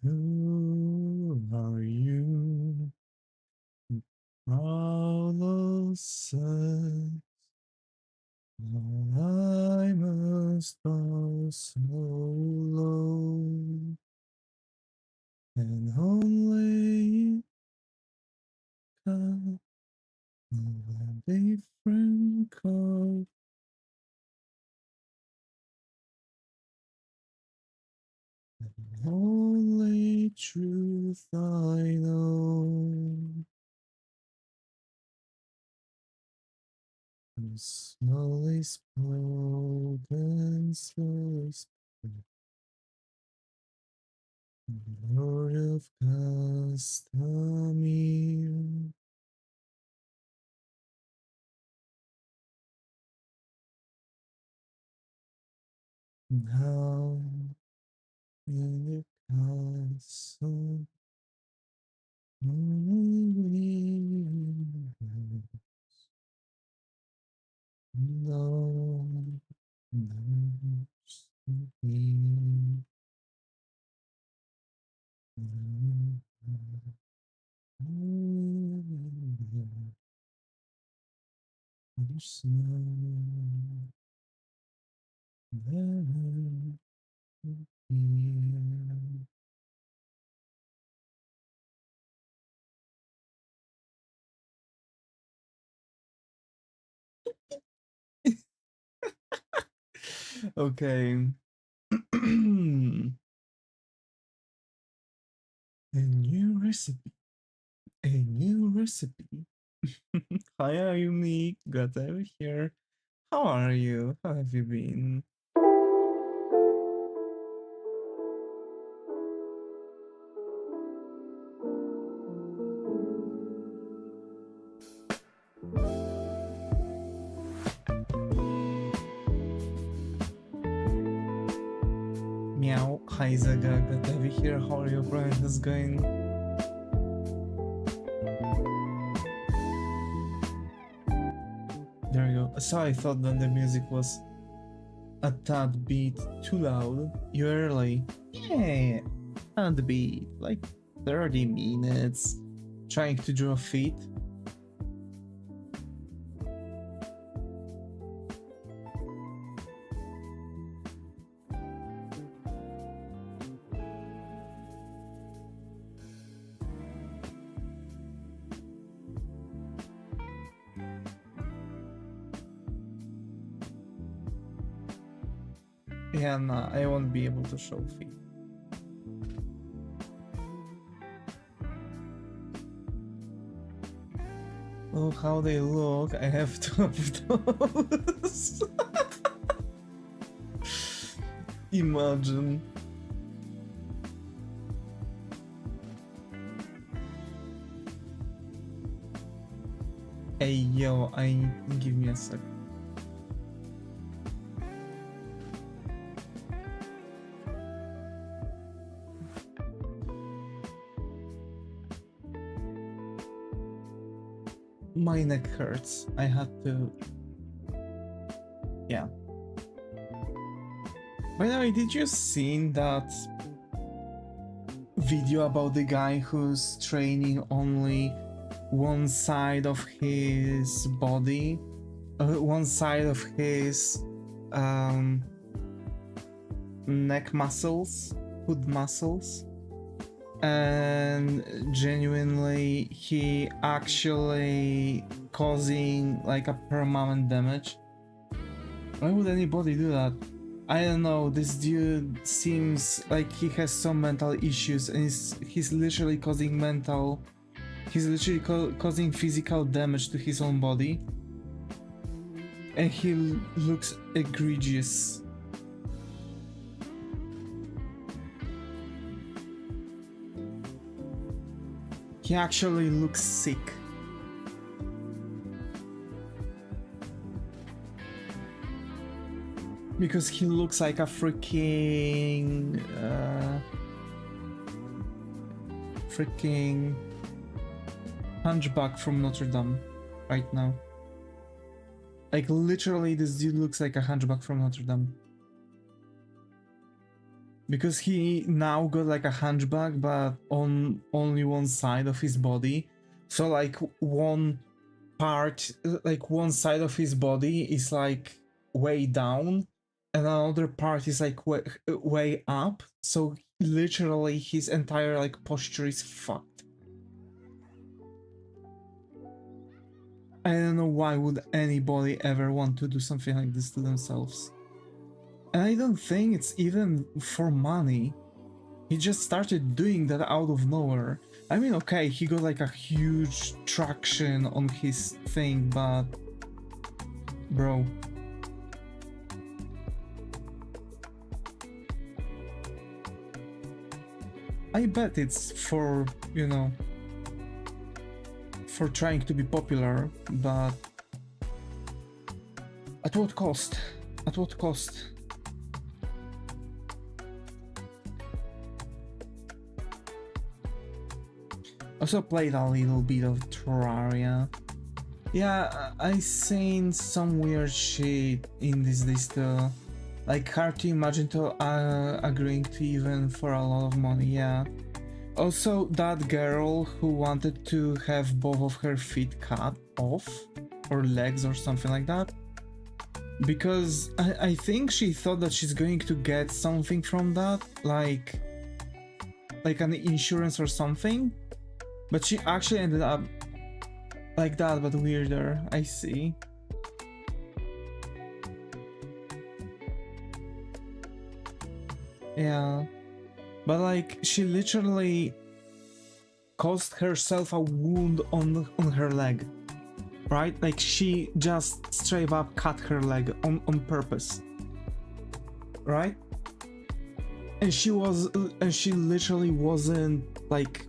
Who are you? All said, I must bow so low, and only God of a different call. Only truth I know. Slowly spoken, slowly spoken. Lord of Castamere. Now in the castle, only no knows me. Okay. A new recipe. A new recipe. Hi, Ayumi. Got over here. How are you? How have you been? Meow. Hi, Zaga. Got over here. How are your brand going? There you go. So I thought that the music was a tad bit too loud. You early. Yeah, tad bit. Like 30 minutes. Trying to draw feet. Yeah, nah, I won't be able to show feet. Look how they look. I have two of those. Imagine. Hey yo, give me a sec. My neck hurts. I had to. Yeah. By the way, did you see that video about the guy who's training only one side of his body, one side of his neck muscles, hood muscles, and genuinely he actually causing like a permanent damage? Why would anybody do that? I don't know, this dude seems like he has some mental issues and he's literally causing causing physical damage to his own body. And he looks egregious. He actually looks sick. Because he looks like a freaking hunchback from Notre Dame right now. Like literally this dude looks like a hunchback from Notre Dame. because he now got like a hunchback, but on only one side of his body. So like one part, like one side of his body is like way down, and another part is like way up. So literally his entire like posture is fucked. I don't know why would anybody ever want to do something like this to themselves. And I don't think it's even for money. He just started doing that out of nowhere. I mean, okay, he got like a huge traction on his thing, but bro. I bet it's for, you know, for trying to be popular, but at what cost? At what cost? Also played a little bit of Terraria. Yeah, I seen some weird shit in this list. Like hard to imagine to agreeing to even for a lot of money. Yeah. Also, that girl who wanted to have both of her feet cut off, or legs or something like that, because I think she thought that she's going to get something from that, like an insurance or something, but she actually ended up like that, but weirder. I see. Yeah. But like, she literally caused herself a wound on her leg, right? Like she just straight up cut her leg on purpose, right? And she literally wasn't like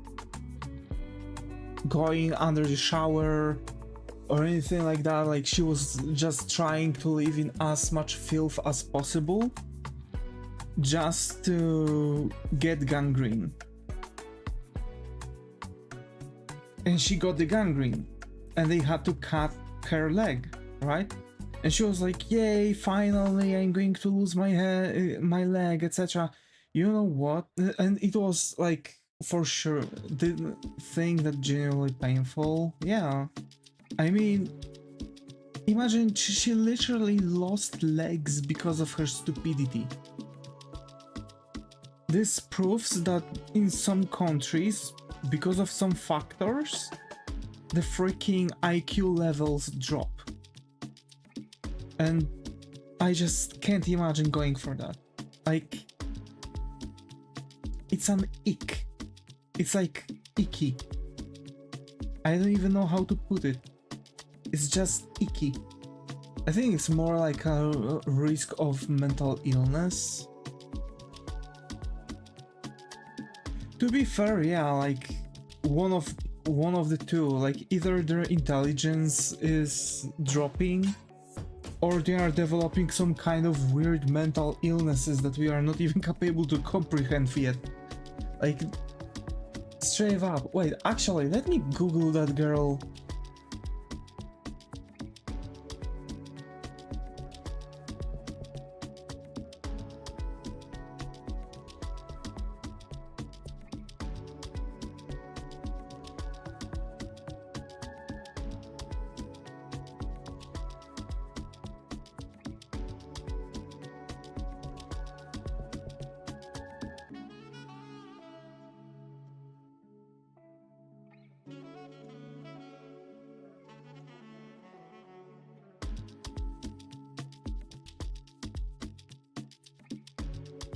going under the shower or anything like that. Like she was just trying to live in as much filth as possible, just to get gangrene. And she got the gangrene, and they had to cut her leg, right? And she was like, yay, finally I'm going to lose my my leg, etc. You know what? And it was like, for sure, the thing that genuinely painful. Yeah. I mean, imagine she literally lost legs because of her stupidity. This proves that in some countries, because of some factors, the freaking IQ levels drop. And I just can't imagine going for that. Like, it's an ick. It's like icky. I don't even know how to put it. It's just icky. I think it's more like a risk of mental illness. To be fair, yeah, like one of the two, like either their intelligence is dropping, or they are developing some kind of weird mental illnesses that we are not even capable to comprehend yet. Like, straight up. Wait, actually, let me Google that girl.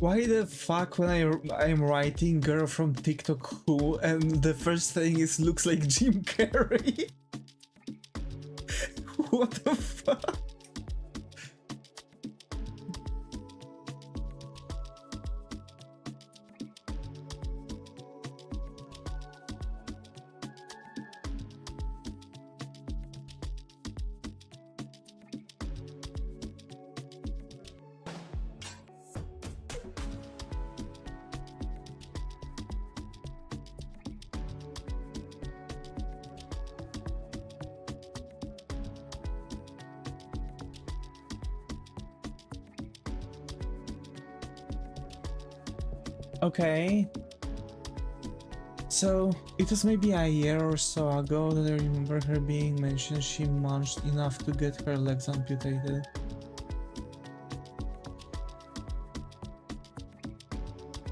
Why the fuck when I'm writing girl from TikTok who, and the first thing is looks like Jim Carrey? What the fuck? Okay. So, it was maybe a year or so ago that I remember her being mentioned she munched enough to get her legs amputated.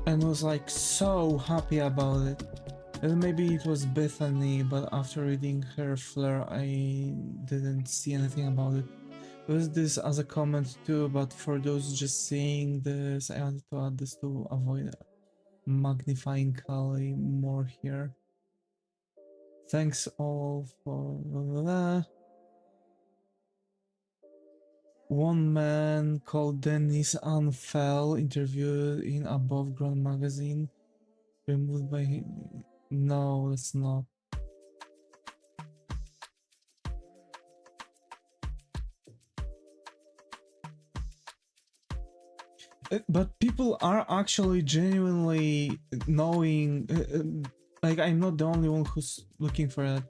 And was like so happy about it. And maybe it was Bethany, but after reading her flare I didn't see anything about it. It was this as a comment too, but for those just seeing this, I wanted to add this to avoid magnifying Kali more here. Thanks all for one man called Dennis Anfel interviewed in Above Ground magazine. Removed by him. No, it's not. But people are actually genuinely knowing. Like, I'm not the only one who's looking for it.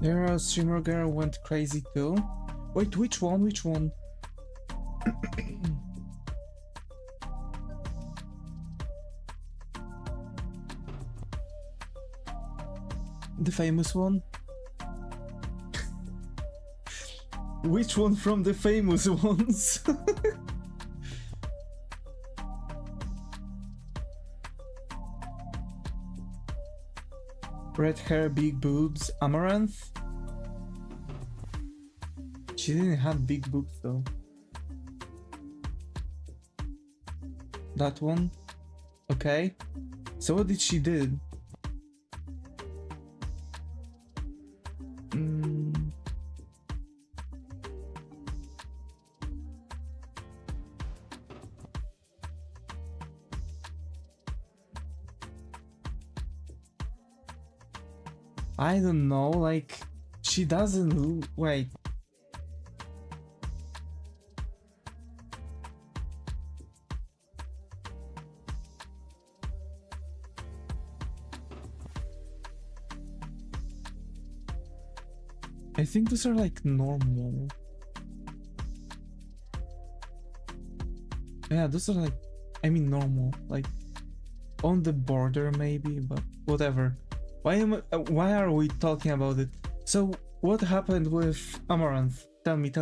There, a streamer girl went crazy too. Wait, which one? Which one? The famous one? Which one from the famous ones? Red hair, big boobs, Amaranth? She didn't have big boobs though. That one? Okay. So what did she did? I don't know, like, she doesn't... Wait. I think those are like normal. Yeah, those are like, I mean normal, like on the border maybe, but whatever. Why are we talking about it? So what happened with Amaranth? Tell me.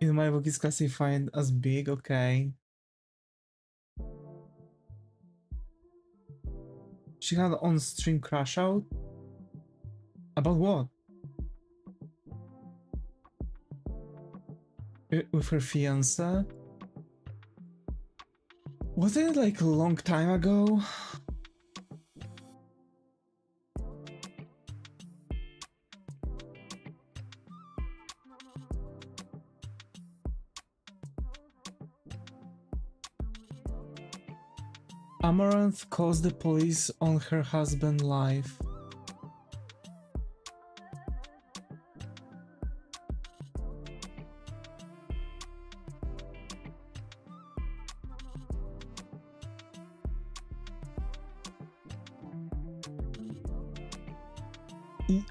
In my book, it's classified as big, okay. She had on-stream crash out? About what? With her fiancé? Wasn't it like a long time ago? Amaranth calls the police on her husband live.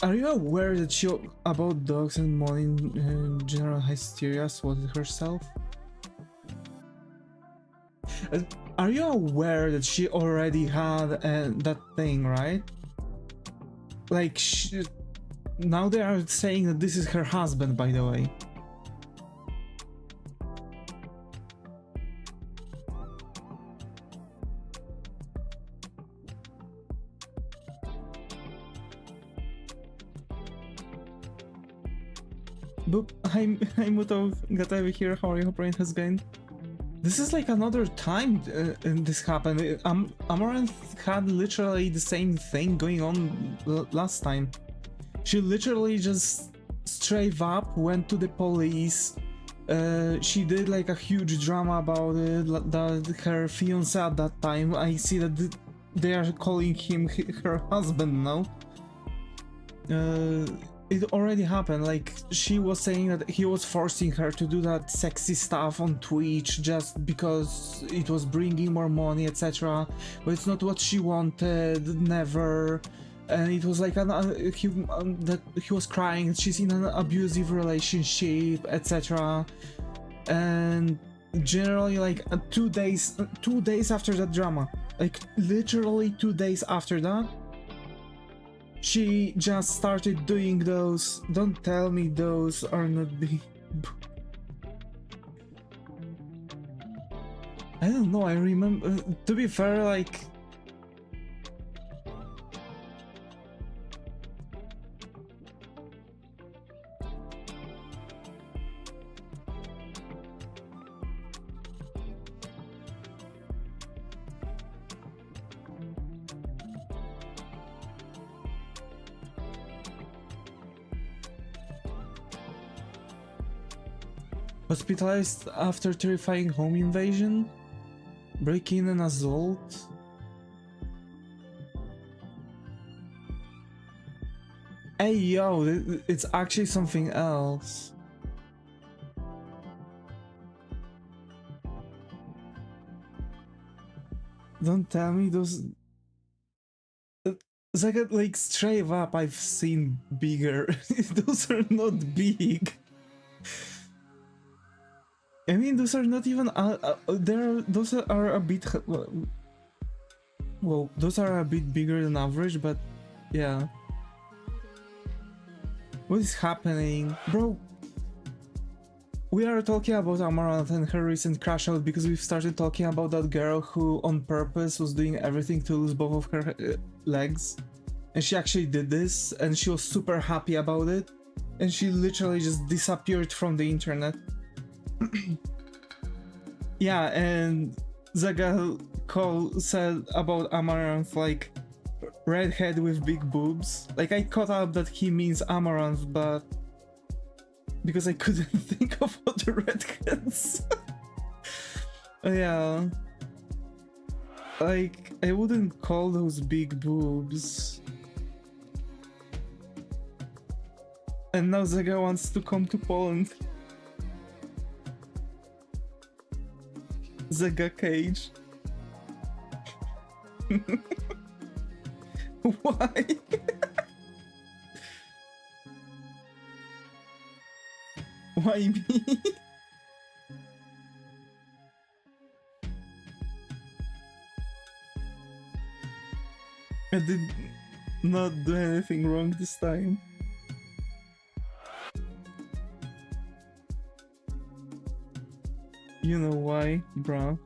Are you aware that she about dogs and money in general hysteria swatted herself? Are you aware that she already had that thing, right? Like, now they are saying that this is her husband, by the way. Boop, I'm Gatavi here, how are you? Hope has gone. This is like another time this happened. Amaranth had literally the same thing going on last time. She literally just straight up went to the police. She did like a huge drama about it, that her fiancé at that time. I see that they are calling him her husband now. It already happened. Like, she was saying that he was forcing her to do that sexy stuff on Twitch just because it was bringing more money, etc. But it's not what she wanted, never. And it was like that he was crying. She's in an abusive relationship, etc. And generally, like 2 days after that drama, like literally 2 days after that, she just started doing those. Don't tell me those are not big. I don't know, I remember, to be fair, like, hospitalized after terrifying home invasion, break-in and assault. Hey yo, it's actually something else. Don't tell me those. Like straight up, I've seen bigger. Those are not big. I mean, those are not even. Those are a bit. Well, those are a bit bigger than average, but yeah. What is happening, bro? We are talking about Amaranth and her recent crash out because we've started talking about that girl who, on purpose, was doing everything to lose both of her legs, and she actually did this, and she was super happy about it, and she literally just disappeared from the internet. Yeah, and Zaga Cole said about Amaranth, like, redhead with big boobs. Like, I caught up that he means Amaranth, but because I couldn't think of other redheads. Yeah, like, I wouldn't call those big boobs. And now Zaga wants to come to Poland. Zaga Cage. Why? Why me? I did not do anything wrong this time. You know why, bruh?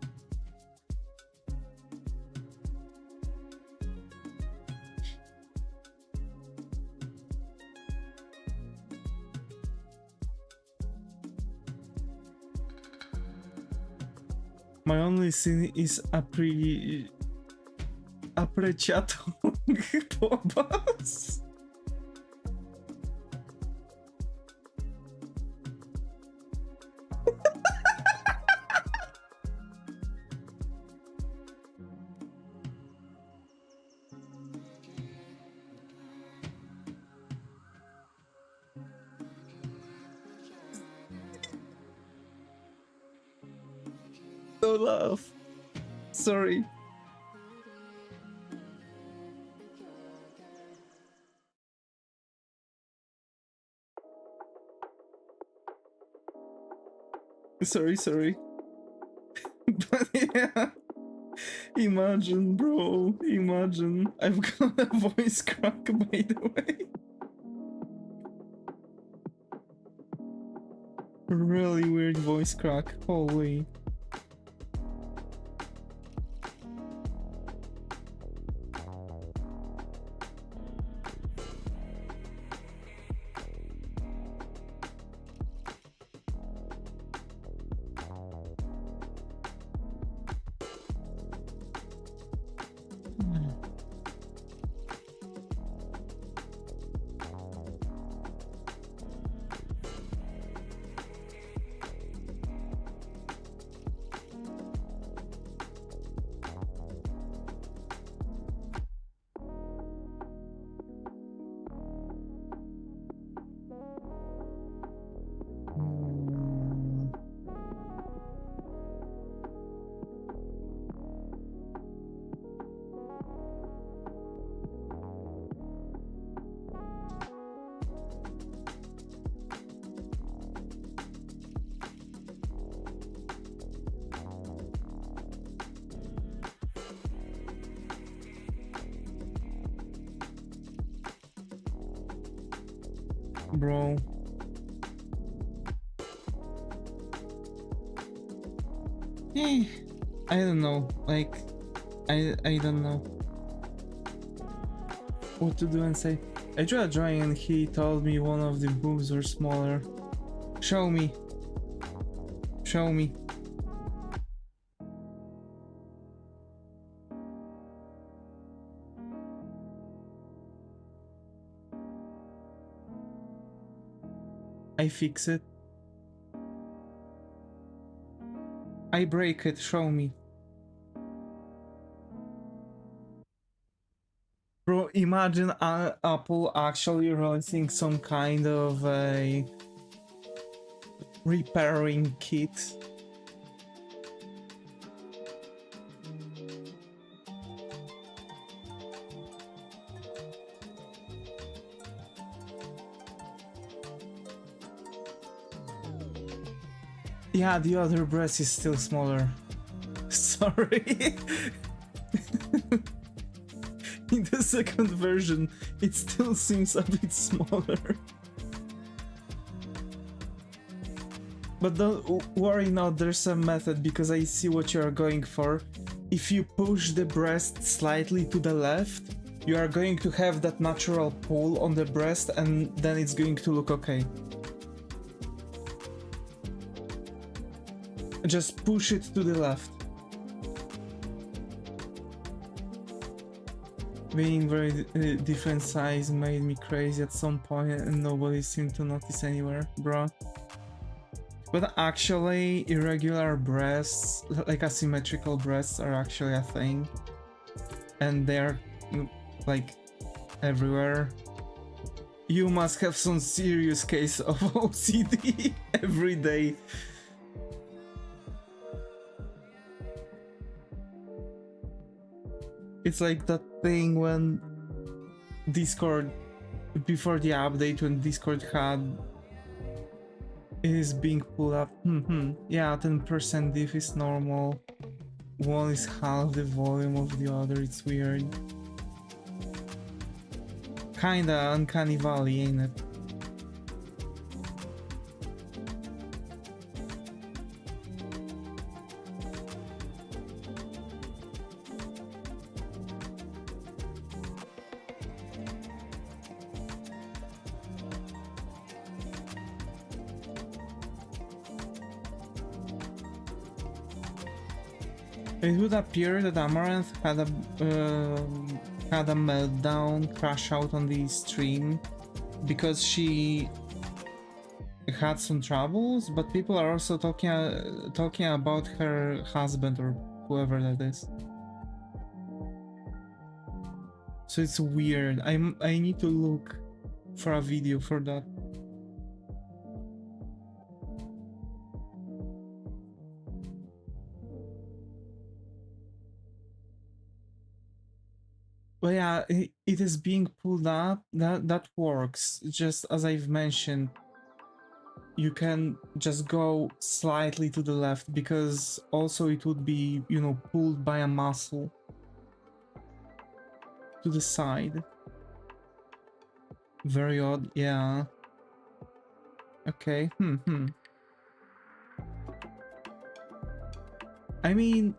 My only sin is appreciato po was. No laugh. Sorry. Sorry. But yeah. Imagine, bro. Imagine. I've got a voice crack, by the way. Really weird voice crack. Holy. bro. Eh, I don't know. Like, I don't know what to do and say. I tried drawing and he told me one of the boobs were smaller. Show me. Show me. I fix it. I break it, show me. Bro, imagine Apple actually releasing some kind of a repairing kit. Yeah, the other breast is still smaller. Sorry. In the second version, it still seems a bit smaller. But don't worry now, there's a method because I see what you are going for. If you push the breast slightly to the left, you are going to have that natural pull on the breast and then it's going to look okay. Just push it to the left. Being very different size made me crazy at some point and nobody seemed to notice anywhere, bro. But actually, irregular breasts, like asymmetrical breasts, are actually a thing. And they're like everywhere. You must have some serious case of OCD every day. It's like that thing when Discord, before the update, when Discord had is being pulled up. Yeah, 10% diff is normal. One is half the volume of the other, it's weird. Kinda uncanny valley, ain't it? It would appear that Amaranth had a meltdown, crash out on the stream because she had some troubles, but people are also talking about her husband or whoever that is. So it's weird. I need to look for a video for that. But yeah, it is being pulled up. That works. Just as I've mentioned, you can just go slightly to the left because also it would be, you know, pulled by a muscle to the side. Very odd, yeah. Okay, I mean,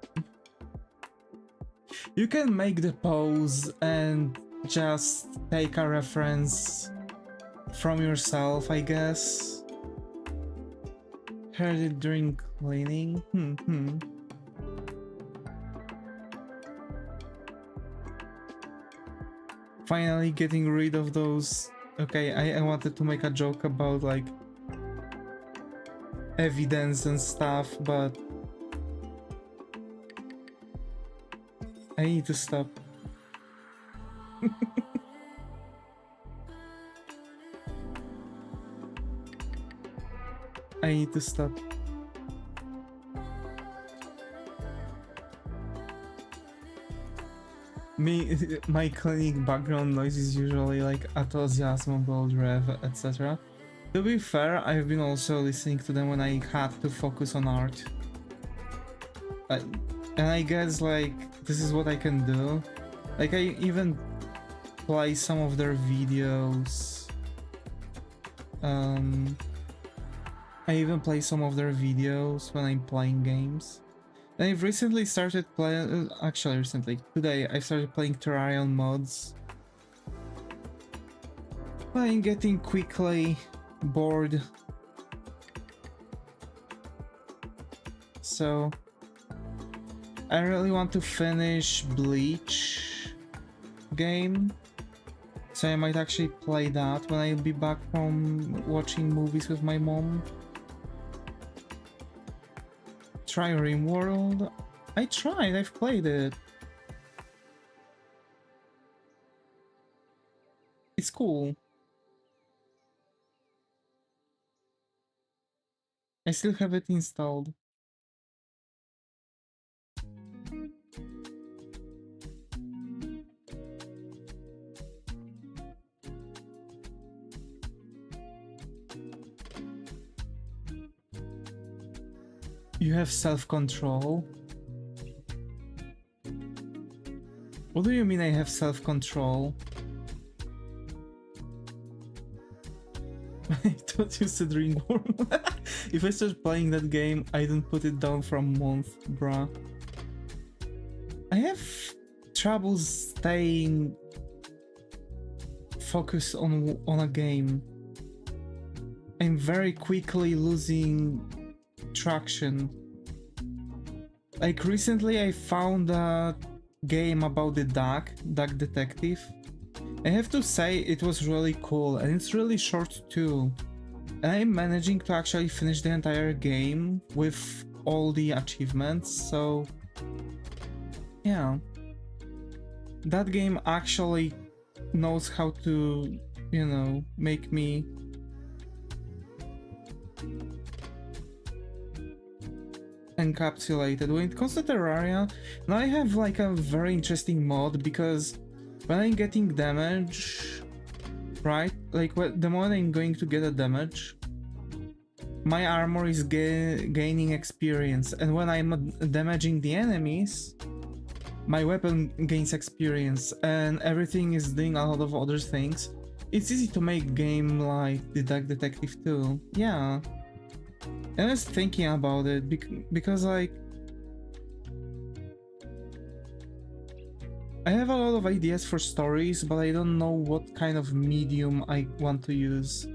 you can make the pose and just take a reference from yourself, I guess. Heard it during cleaning. Finally getting rid of those. Okay, I wanted to make a joke about like evidence and stuff, but I need to stop. I need to stop. My clinic background noise is usually like Atos, Mongol, Rev, etc. To be fair, I've been also listening to them when I had to focus on art. And I guess like this is what I can do. Like I even play some of their videos I even play some of their videos when I'm playing games. And I've recently started playing, actually recently, today I started playing Terraria mods. But I'm getting quickly bored. So I really want to finish Bleach game. So I might actually play that when I'll be back from watching movies with my mom. Try RimWorld. I tried, I've played it. It's cool. I still have it installed. You have self-control? What do you mean I have self-control? I thought you said ringworm. If I start playing that game, I don't put it down for a month, bruh. I have trouble staying focused on a game. I'm very quickly losing traction. Like recently I found a game about the duck detective. I have to say it was really cool, and it's really short too. And I'm managing to actually finish the entire game with all the achievements, so yeah. That game actually knows how to, you know, make me encapsulated. When it comes to Terraria, now I have like a very interesting mod, because when I'm getting damage, right, like the moment I'm going to get a damage, my armor is gaining experience, and when I'm damaging the enemies, my weapon gains experience, and everything is doing a lot of other things. It's easy to make game like the Duck Detective too, yeah. And I was thinking about it because like I have a lot of ideas for stories, but I don't know what kind of medium I want to use.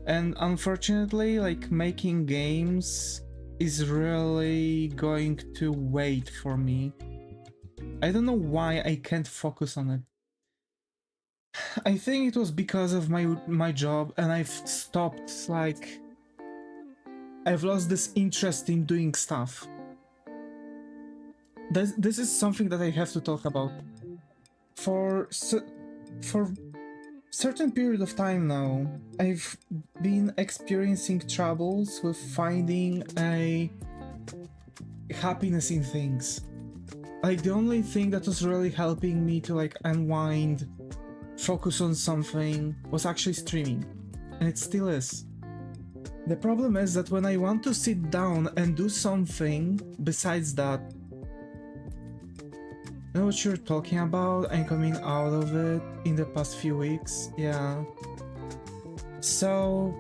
And unfortunately, like making games is really going to wait for me. I don't know why I can't focus on it. I think it was because of my job, and I've stopped, like I've lost this interest in doing stuff. This is something that I have to talk about. For certain period of time now, I've been experiencing troubles with finding a happiness in things. Like the only thing that was really helping me to like unwind, focus on something, was actually streaming. And it still is. The problem is that when I want to sit down and do something besides that, you know what you're talking about? I'm coming out of it in the past few weeks, yeah. So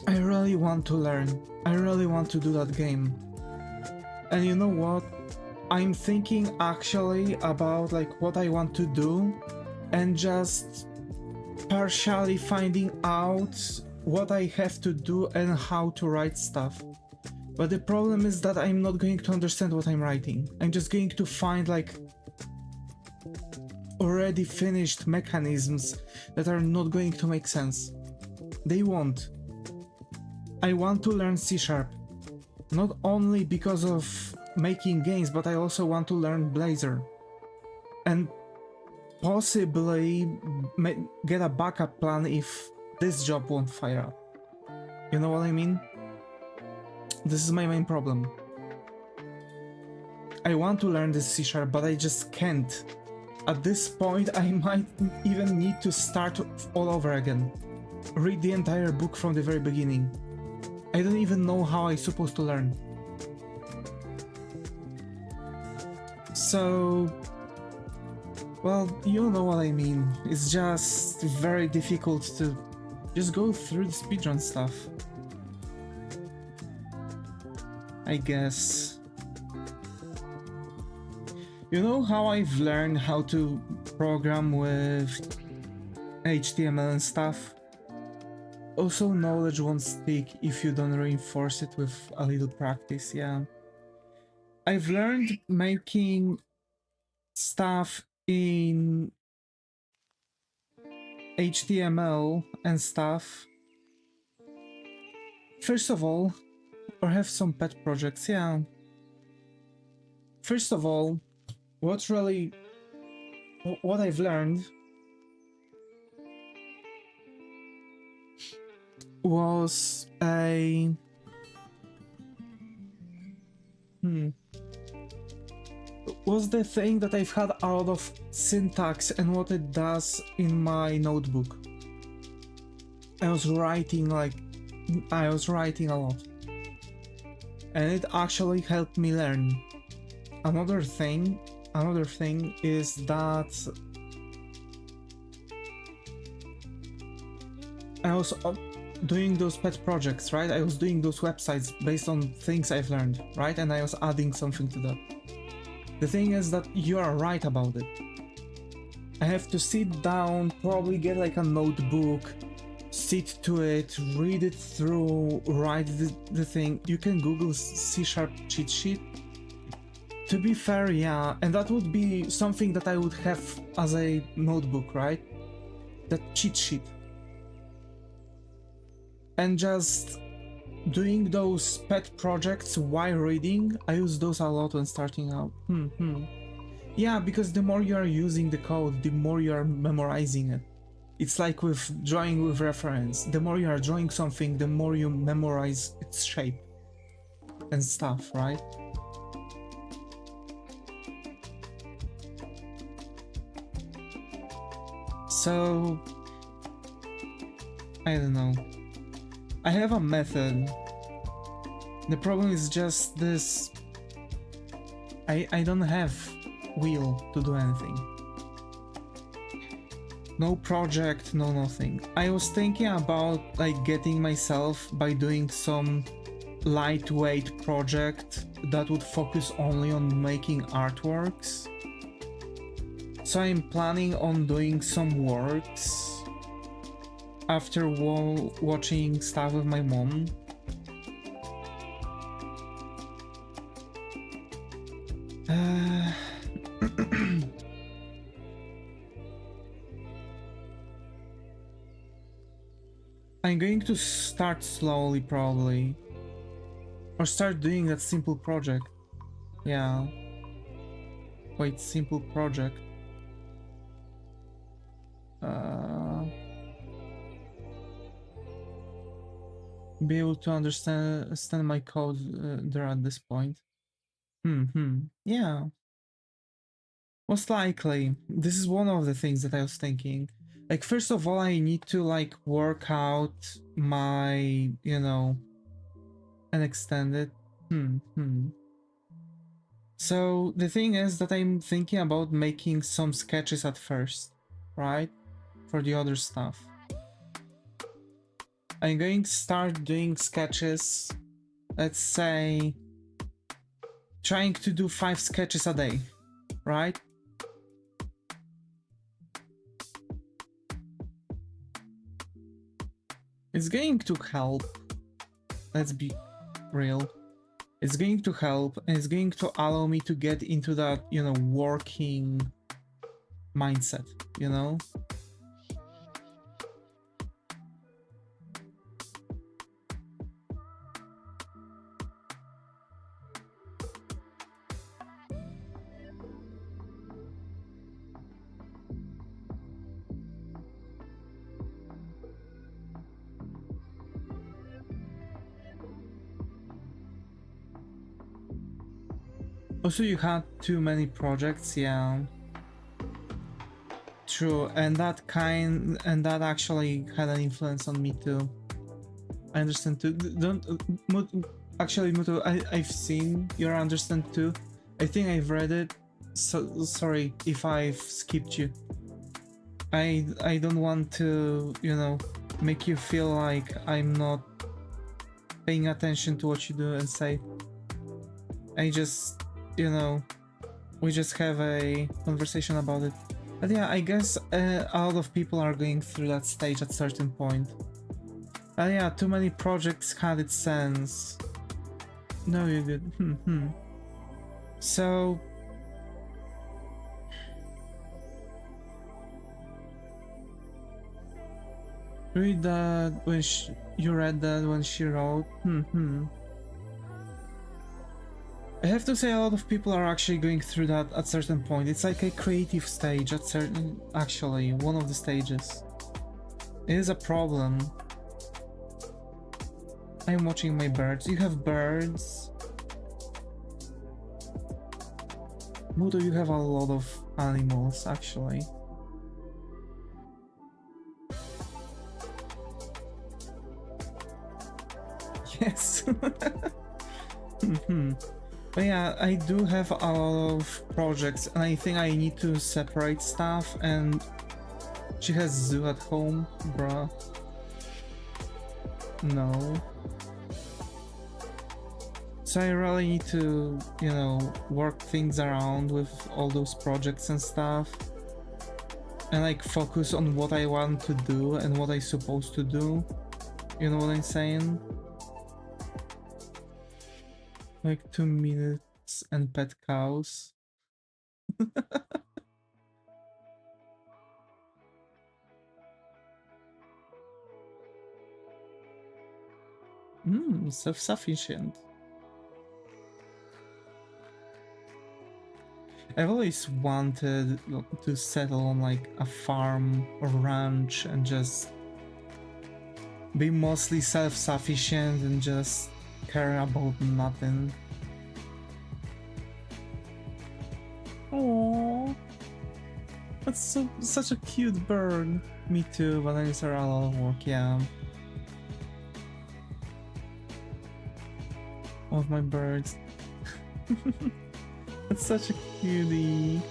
I really want to learn. I really want to do that game. And you know what? I'm thinking actually about like what I want to do, and just partially finding out what I have to do and how to write stuff. But the problem is that I'm not going to understand what I'm writing. I'm just going to find like already finished mechanisms that are not going to make sense. They won't. I want to learn C#, not only because of making games, but I also want to learn Blazor. And possibly get a backup plan if this job won't fire up. You know what I mean? This is my main problem. I want to learn this C#, but I just can't. At this point, I might even need to start all over again. Read the entire book from the very beginning. I don't even know how I'm supposed to learn. So, well, you know what I mean. It's just very difficult to Just go through the speedrun stuff, I guess. You know how I've learned how to program with HTML and stuff? Also, knowledge won't stick if you don't reinforce it with a little practice, yeah. I've learned making stuff in HTML and stuff. First of all, or have some pet projects, yeah. First of all, what I've learned was was the thing that I've had a lot of syntax and what it does in my notebook. I was writing a lot, and it actually helped me learn. Another thing is that I was doing those pet projects, right? I was doing those websites based on things I've learned, right? And I was adding something to that. The thing is that you are right about it. I have to sit down, probably get like a notebook, sit to it, read it through, write the thing. You can Google C# cheat sheet. To be fair, yeah, and that would be something that I would have as a notebook, right? That cheat sheet. And just doing those pet projects while reading, I use those a lot when starting out. Yeah, because the more you are using the code, the more you are memorizing it. It's like with drawing with reference. The more you are drawing something, the more you memorize its shape and stuff, right? So, I don't know. I have a method. The problem is just this. I don't have will to do anything. No project, no nothing. I was thinking about like getting myself by doing some lightweight project that would focus only on making artworks. So I'm planning on doing some works after watching stuff with my mom. I'm going to start slowly, probably. Or start doing that simple project. Yeah. Wait, simple project. Be able to understand my code there at this point. Yeah. Most likely. This is one of the things that I was thinking. Like, first of all, I need to like work out my, you know, and extend it. So the thing is that I'm thinking about making some sketches at first, right? For the other stuff. I'm going to start doing sketches, let's say, trying to do 5 sketches a day, right? It's going to help, let's be real. It's going to help, and it's going to allow me to get into that, you know, working mindset, you know? Also, you had too many projects, yeah. True, and that actually had an influence on me too. I understand too. Actually, Muto, I've seen your understand too. I think I've read it. So sorry if I've skipped you. I don't want to, you know, make you feel like I'm not paying attention to what you do and say. I just, you know, we just have a conversation about it. But yeah, I guess a lot of people are going through that stage at certain point. Yeah, too many projects had its sense. No, you're good. So... read that when you read that when she wrote. I have to say a lot of people are actually going through that at certain point. It's like a creative stage at certain... actually, one of the stages. It is a problem. I'm watching my birds. You have birds? Mudo, you have a lot of animals, actually. Yes. But yeah, I do have a lot of projects and I think I need to separate stuff, and she has zoo at home, bruh. No. So I really need to, you know, work things around with all those projects and stuff. And like focus on what I want to do and what I'm supposed to do. You know what I'm saying? Like 2 minutes and pet cows. Self-sufficient. I've always wanted to settle on like a farm or ranch and just be mostly self-sufficient and just care about nothing. Oh, that's such a cute bird. Me too, but it's a lot of work, yeah. All of my birds. It's such a cutie.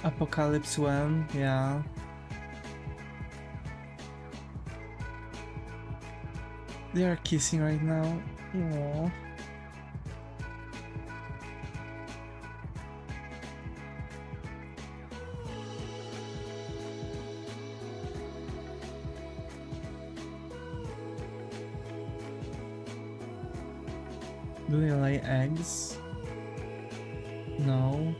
Apocalypse when, yeah. They are kissing right now. Aww. Do they lay eggs? No.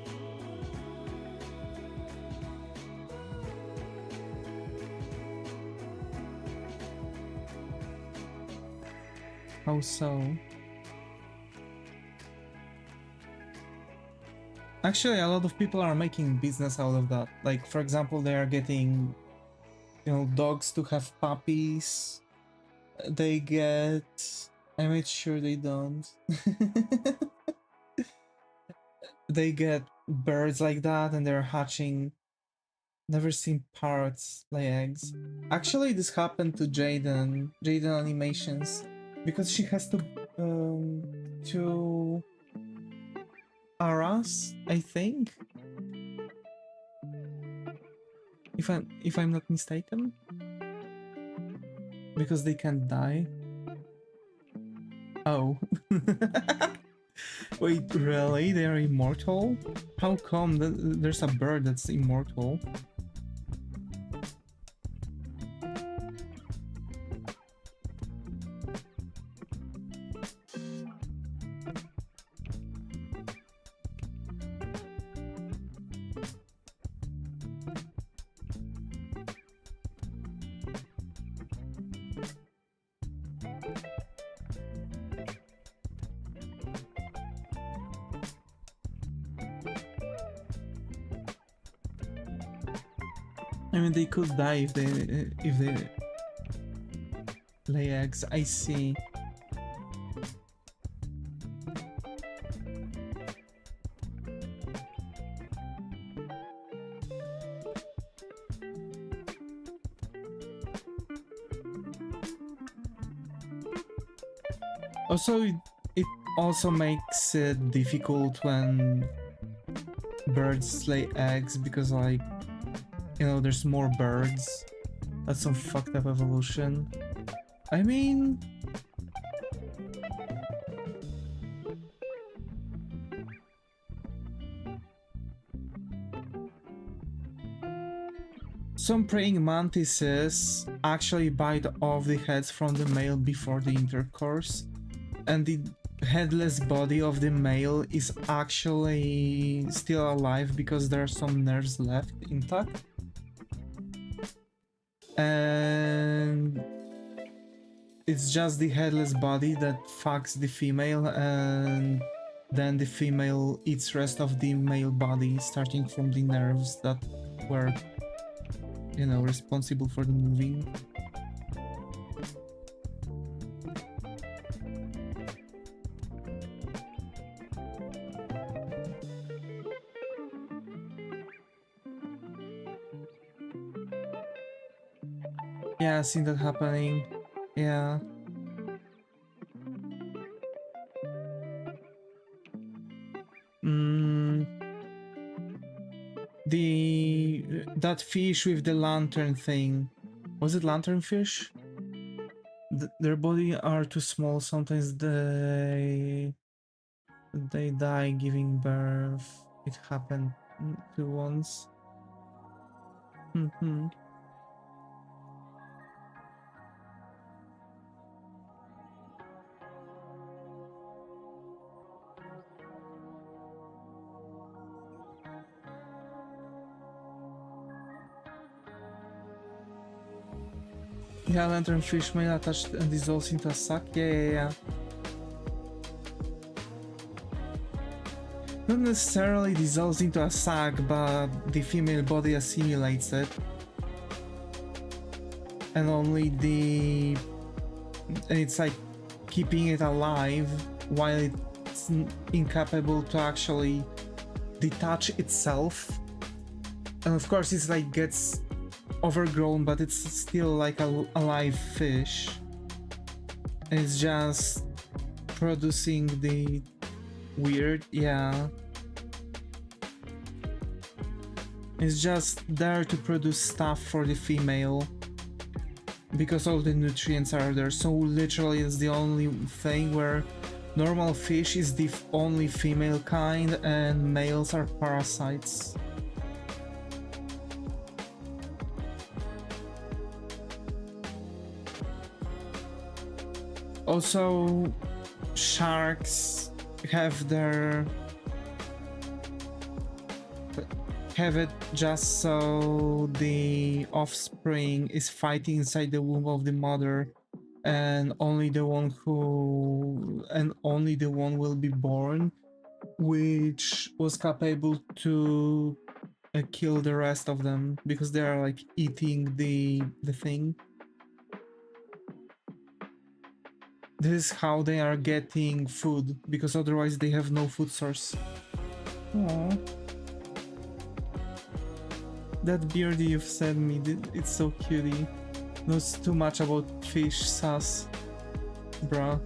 How so? Actually, a lot of people are making business out of that. Like, for example, they are getting, you know, dogs to have puppies. They get... I made sure they don't. They get birds like that and they're hatching. Never seen parrots lay eggs. Actually, this happened to Jaden Animations, because she has two Aras, I think, if I'm not mistaken, because they can't die. Oh. Wait, really? They are immortal? How come there's a bird that's immortal? I mean, they could die if they lay eggs. I see. Also, it also makes it difficult when birds lay eggs because, like, you know, there's more birds. That's some fucked up evolution. I mean, some praying mantises actually bite off the heads from the male before the intercourse, and the headless body of the male is actually still alive because there are some nerves left intact. And it's just the headless body that fucks the female, and then the female eats rest of the male body, starting from the nerves that were, you know, responsible for the moving. Yeah, I've seen that happening. Yeah. That fish with the lantern thing. Was it lanternfish? Their body are too small. Sometimes they die giving birth. It happened to once. Yeah, lanternfish may attach and dissolves into a sack. Yeah. Not necessarily dissolves into a sack, but the female body assimilates it. And it's like keeping it alive while it's incapable to actually detach itself. And of course it's like gets overgrown, but it's still like a live fish. And it's just producing the weird, yeah. It's just there to produce stuff for the female because all the nutrients are there. So literally it's the only thing where normal fish is the only female kind and males are parasites. Also, sharks have it just so the offspring is fighting inside the womb of the mother, and only the one will be born, which was capable to kill the rest of them because they are like eating the thing. This is how they are getting food, because otherwise they have no food source. Aww. That beard you've sent me, it's so cutie. Knows too much about fish, sus. Bruh.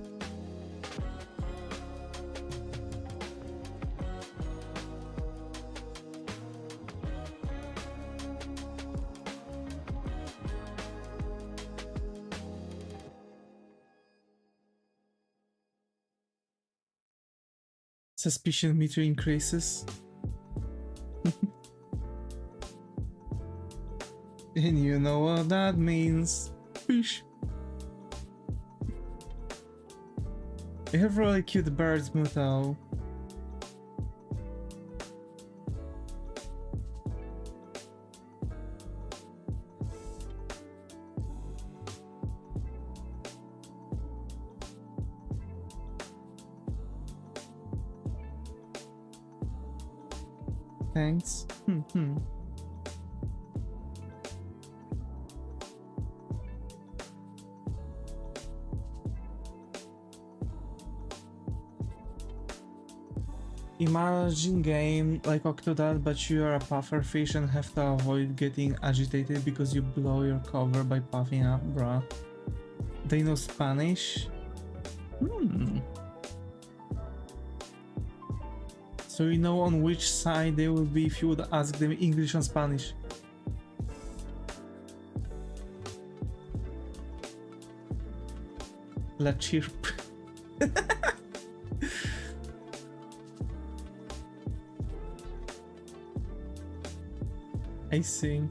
Suspicion meter increases. And you know what that means. Fish. You have really cute birds, Muto. Thanks. Imagine game like Octodad, but you are a puffer fish and have to avoid getting agitated because you blow your cover by puffing up, bruh. They know Spanish? So you know on which side they will be if you would ask them English and Spanish. La chirp. I see.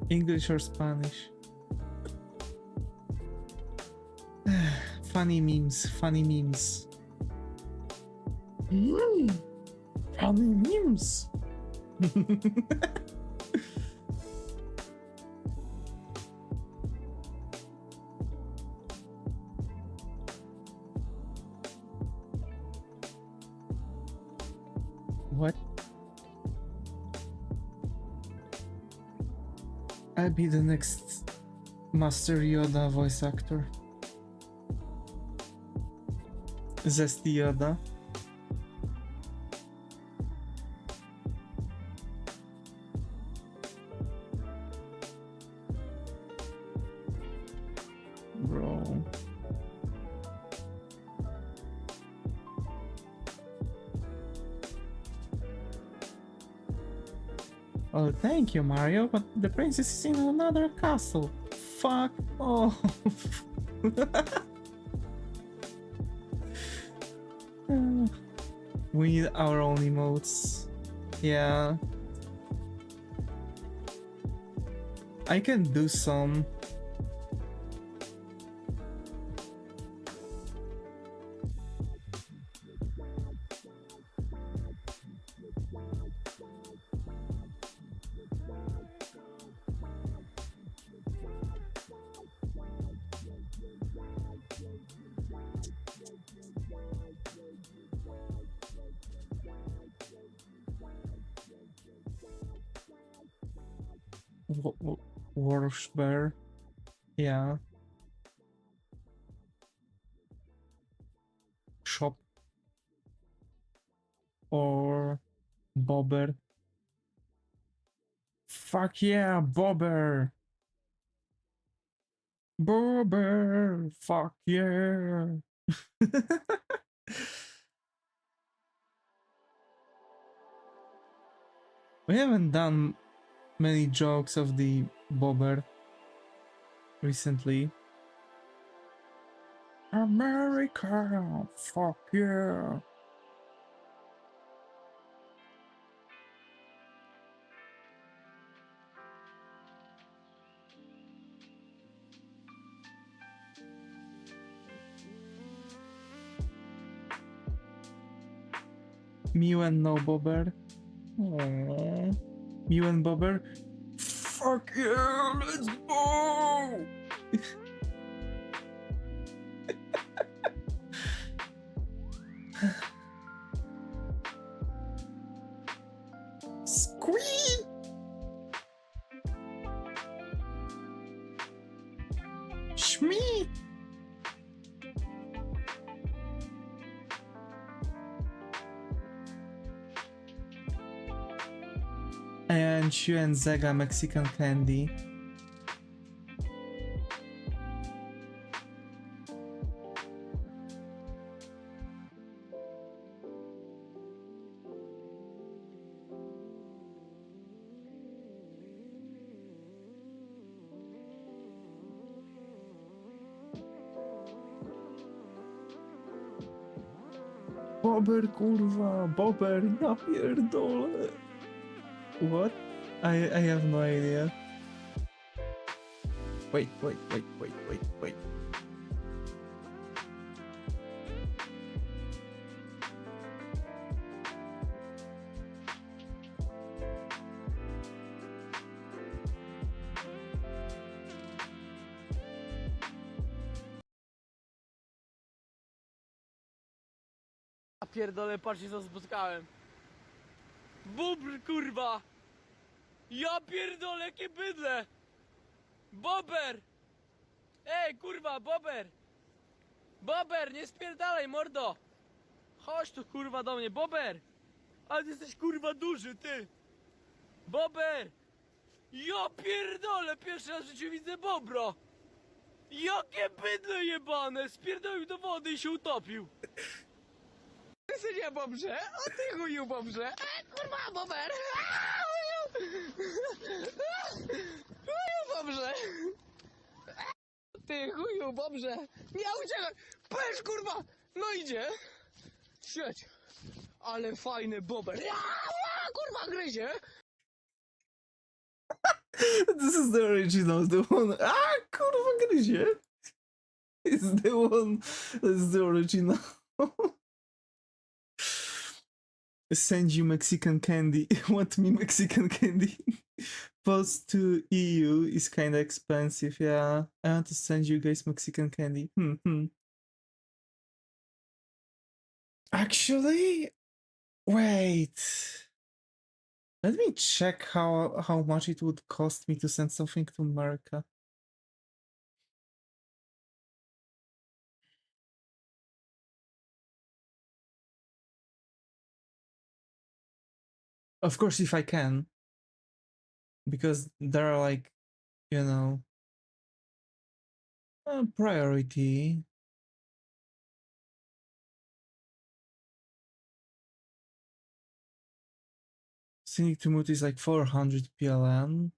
English or Spanish? Funny memes, funny memes. Funny memes. What? I'll be the next Master Yoda voice actor. Zesty Yoda. Bro. Oh, thank you, Mario, but the princess is in another castle. Fuck off. We need our own emotes. Yeah. I can do some. Worshipper. Yeah. Shop. Or Bobber. Fuck yeah, Bobber. Bobber. Fuck yeah. We haven't done many jokes of the Bobber recently. America, fuck yeah. Mew and no Bobber. Aww. Mew and Bobber. Fuck yeah, let's go! Squeak! Shmee! And Chu and Zega Mexican candy. Bobber, kurwa, Bobber, ja pierdolę. What? I have no idea. Wait. Ja pierdolę, patrzcie co spotkałem. Bubr, kurwa! Ja pierdolę, jakie bydle! Bober! Ej, kurwa, bober! Bober, nie spierdalaj, mordo! Chodź tu, kurwa, do mnie, Bober! Ale ty jesteś, kurwa, duży, ty! Bober! Ja pierdolę, pierwszy raz w życiu widzę bobra! Jakie bydle jebane! Spierdolił do wody i się utopił! Ty nie bobrze, a ty chuju bobrze. Kurwa, bober. Chuju bobrze. Ty chuju bobrze. Nie uciekaj. Patrz, kurwa. No idzie. Siedź. Ale fajny bober. Kurwa, gryzie. This is the original, the one. Ah, kurwa gryzie. It's the one. That's the original. Send you Mexican candy. Want me Mexican candy? Post to EU is kinda expensive, yeah. I want to send you guys Mexican candy. Actually, wait. Let me check how much it would cost me to send something to America. Of course, if I can. Because there are like, you know, priority. Sending to Moot is like 400 PLN.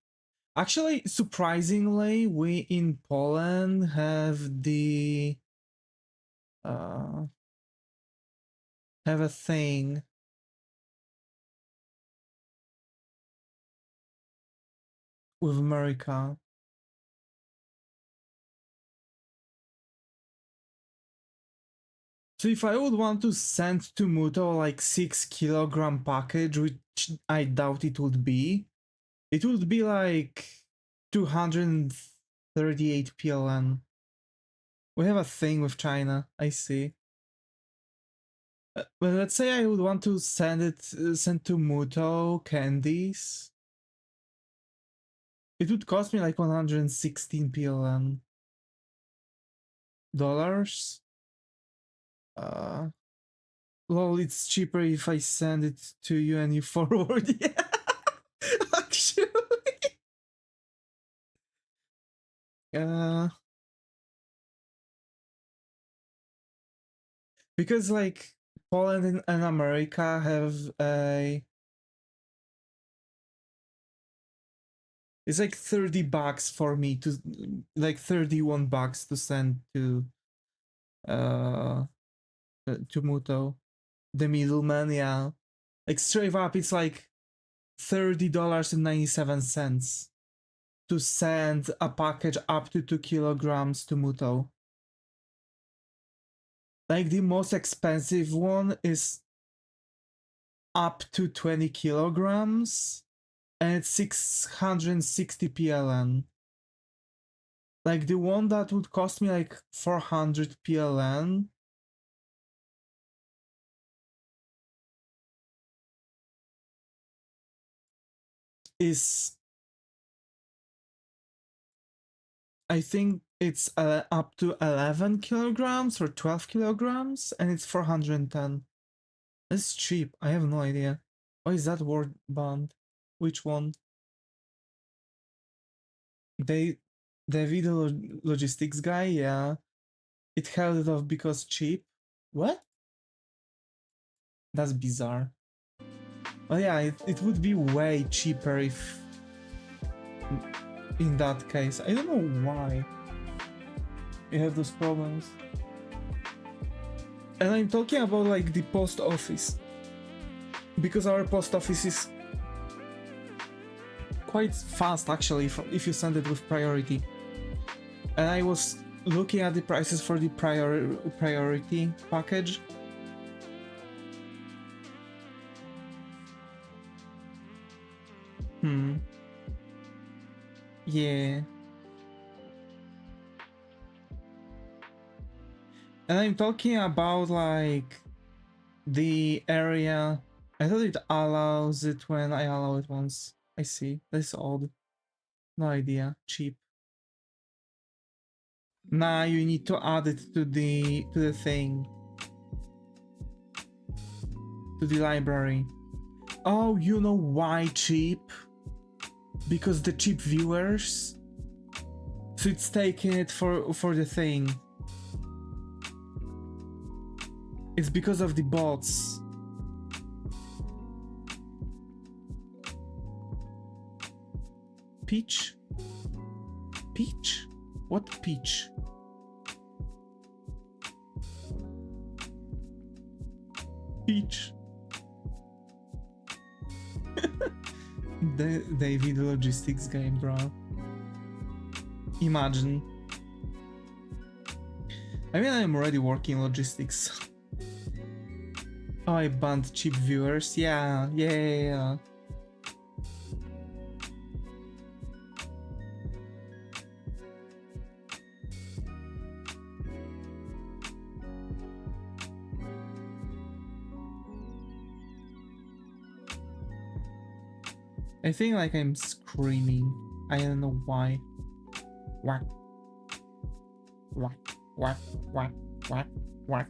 Actually, surprisingly, we in Poland have the have a thing with America. So if I would want to send to Muto like 6 kilogram package, which I doubt it would be like 238 PLN. We have a thing with China, I see. But let's say I would want to send to Muto candies. It would cost me like 116 PLN dollars. Well, it's cheaper if I send it to you and you forward. Yeah, actually. Because like Poland and America have a. It's like $30 for me to, like $31 to send to Muto. The middleman, yeah. Like straight up, it's like $30.97 to send a package up to 2 kilograms to Muto. Like the most expensive one is up to 20 kilograms and it's 660 PLN. Like the one that would cost me like 400 PLN is, I think it's up to 11 kilograms or 12 kilograms and it's 410. It's cheap. I have no idea. Why is that word banned? Which one? The video logistics guy, yeah. It held it off because cheap. What? That's bizarre. Well, yeah, it would be way cheaper if in that case. I don't know why you have those problems. And I'm talking about like the post office. Because our post office is quite fast actually if you send it with priority. And I was looking at the prices for the priority package. Yeah. And I'm talking about like the area. I thought it allows it when I allow it once. I see. That's odd. No idea. Cheap. Now you need to add it to the thing. To the library. Oh, you know why cheap? Because the cheap viewers. So it's taking it for the thing. It's because of the bots. Peach? Peach? What peach? Peach. The David logistics game, bro. Imagine. I mean, I'm already working logistics. Oh, I banned cheap viewers. Yeah. I think like I'm screaming. I don't know why. Whack. Whack. Whack. Whack. Whack. Whack.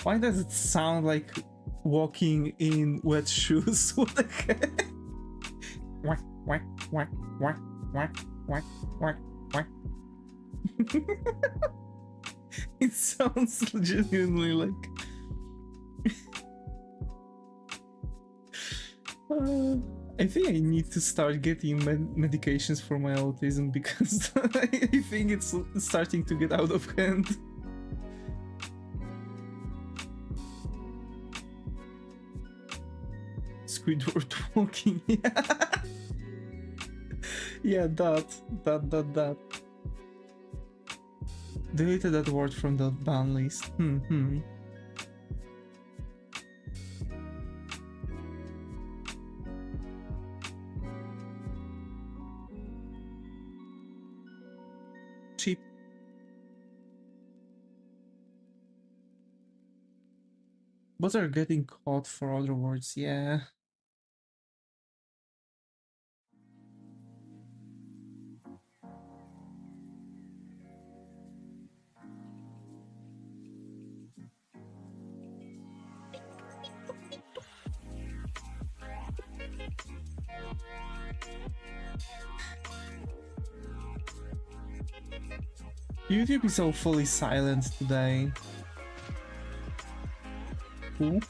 Why does it sound like walking in wet shoes? What the heck? Whack. Whack. Whack. Whack. Whack. Whack. Whack. Whack. It sounds genuinely like... I think I need to start getting medications for my autism because I think it's starting to get out of hand. Squidward walking, yeah. Yeah, that. Deleted that word from the ban list. Cheap. Bots are getting caught for other words, yeah. YouTube is so fully silent today. Who?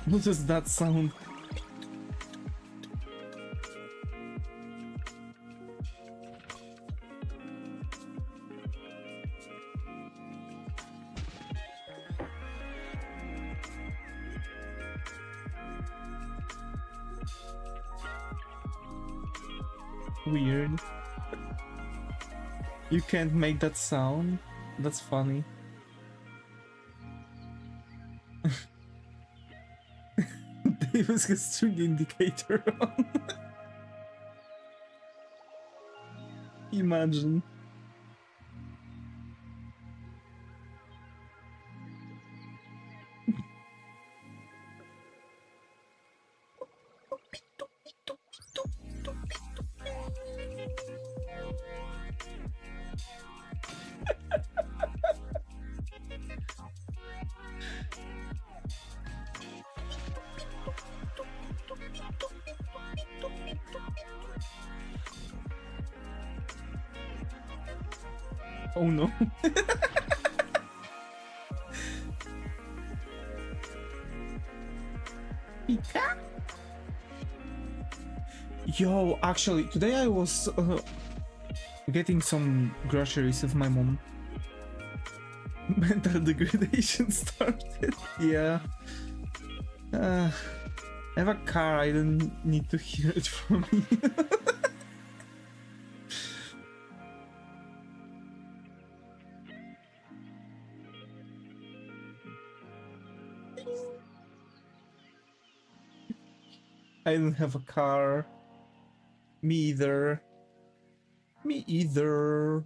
What does that sound? Weird. You can't make that sound? That's funny. Davis has string indicator on. Imagine. Oh no. Pika? Yo, actually, today I was getting some groceries with my mom. Mental degradation started. Yeah. I have a car, I don't need to hear it from me. I don't have a car. Me either. Me either.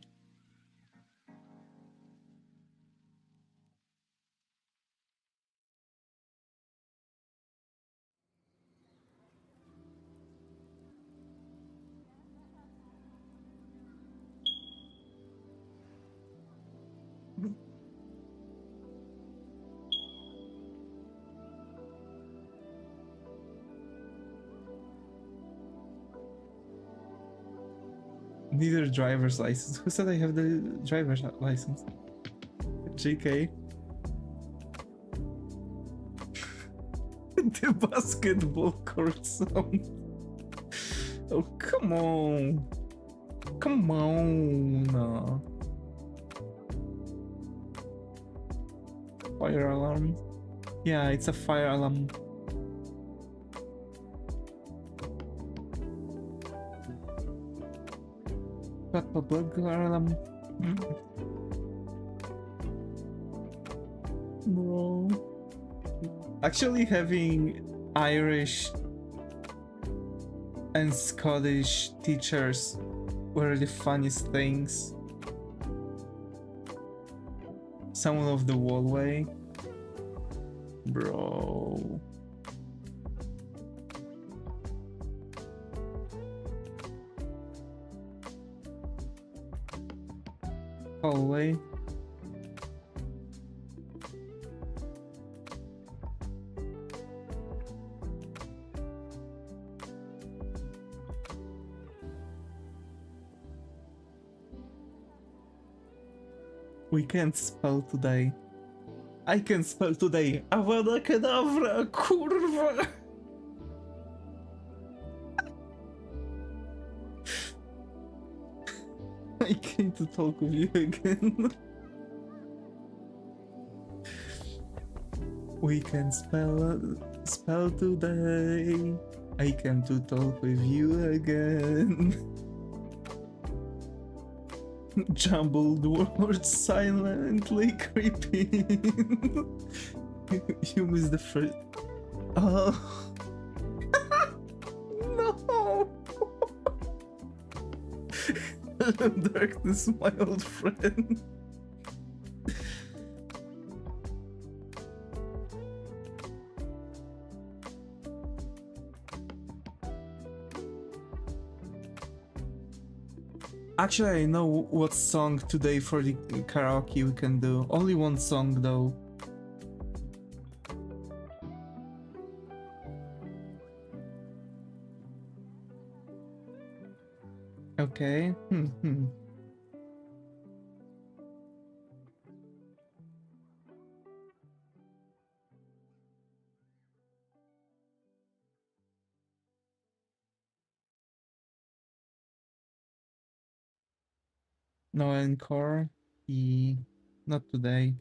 Neither driver's license. Who said I have the driver's license? JK. The basketball court sound. Oh, come on. Come on. Fire alarm. Yeah, it's a fire alarm. Papa burglar alarm. Bro. Actually, having Irish and Scottish teachers were the funniest things. Someone of the Wallway. Bro. Hallway. We can't spell today. I can spell today. Avada Kedavra, kurwa! I came to talk with you again. We can spell today. I came to talk with you again. Jumbled words silently creeping. You missed the first. Oh. No. Darkness, my old friend. Actually, I know what song today for the karaoke we can do. Only one song though. Okay. No encore. Not today.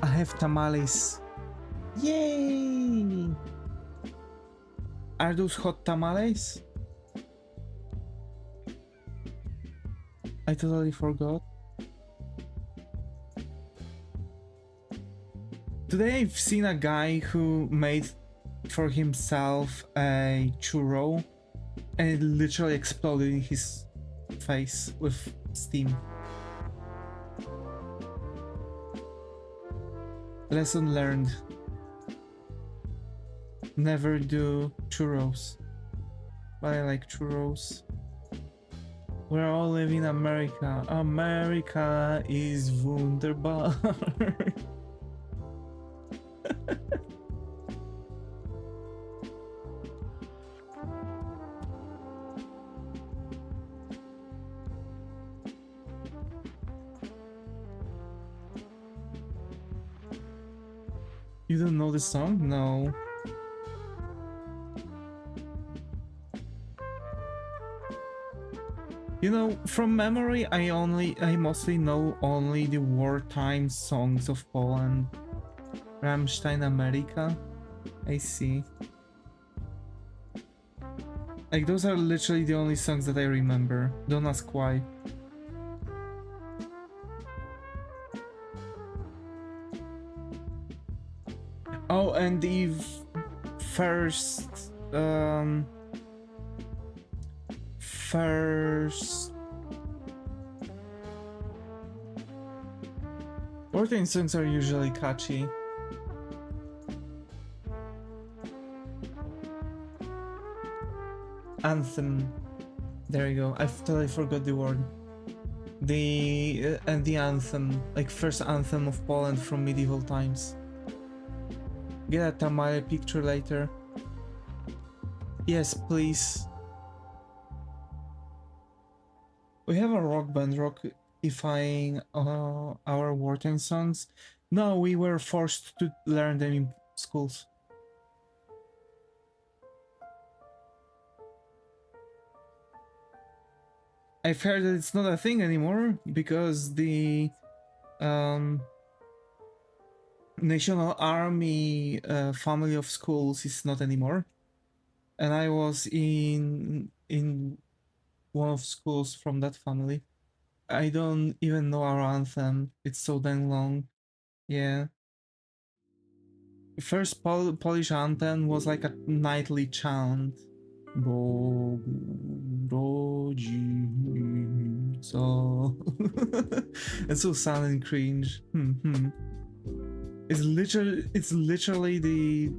I have tamales. Yay! Are those hot tamales? I totally forgot. Today I've seen a guy who made for himself a churro and it literally exploded in his face with steam. Lesson learned. Never do churros. But I like churros. We're all living in America. America is wunderbar. You don't know the song? No. You know, from memory, I mostly know only the wartime songs of Poland. Rammstein America. I see. Like, those are literally the only songs that I remember. Don't ask why. and the first wartime songs are usually catchy. Anthem. There you go. I totally forgot the word. The anthem, like first anthem of Poland from medieval times. Get a Tamale picture later. Yes, please. We have a rock band rockifying our wartime songs. No, we were forced to learn them in schools. I've heard that it's not a thing anymore because the National Army family of schools is not anymore, and I was in one of schools from that family. I don't even know our anthem. It's so dang long. Yeah. First Polish anthem was like a nightly chant. Bo rodzi so it's so sad and cringe. It's literally the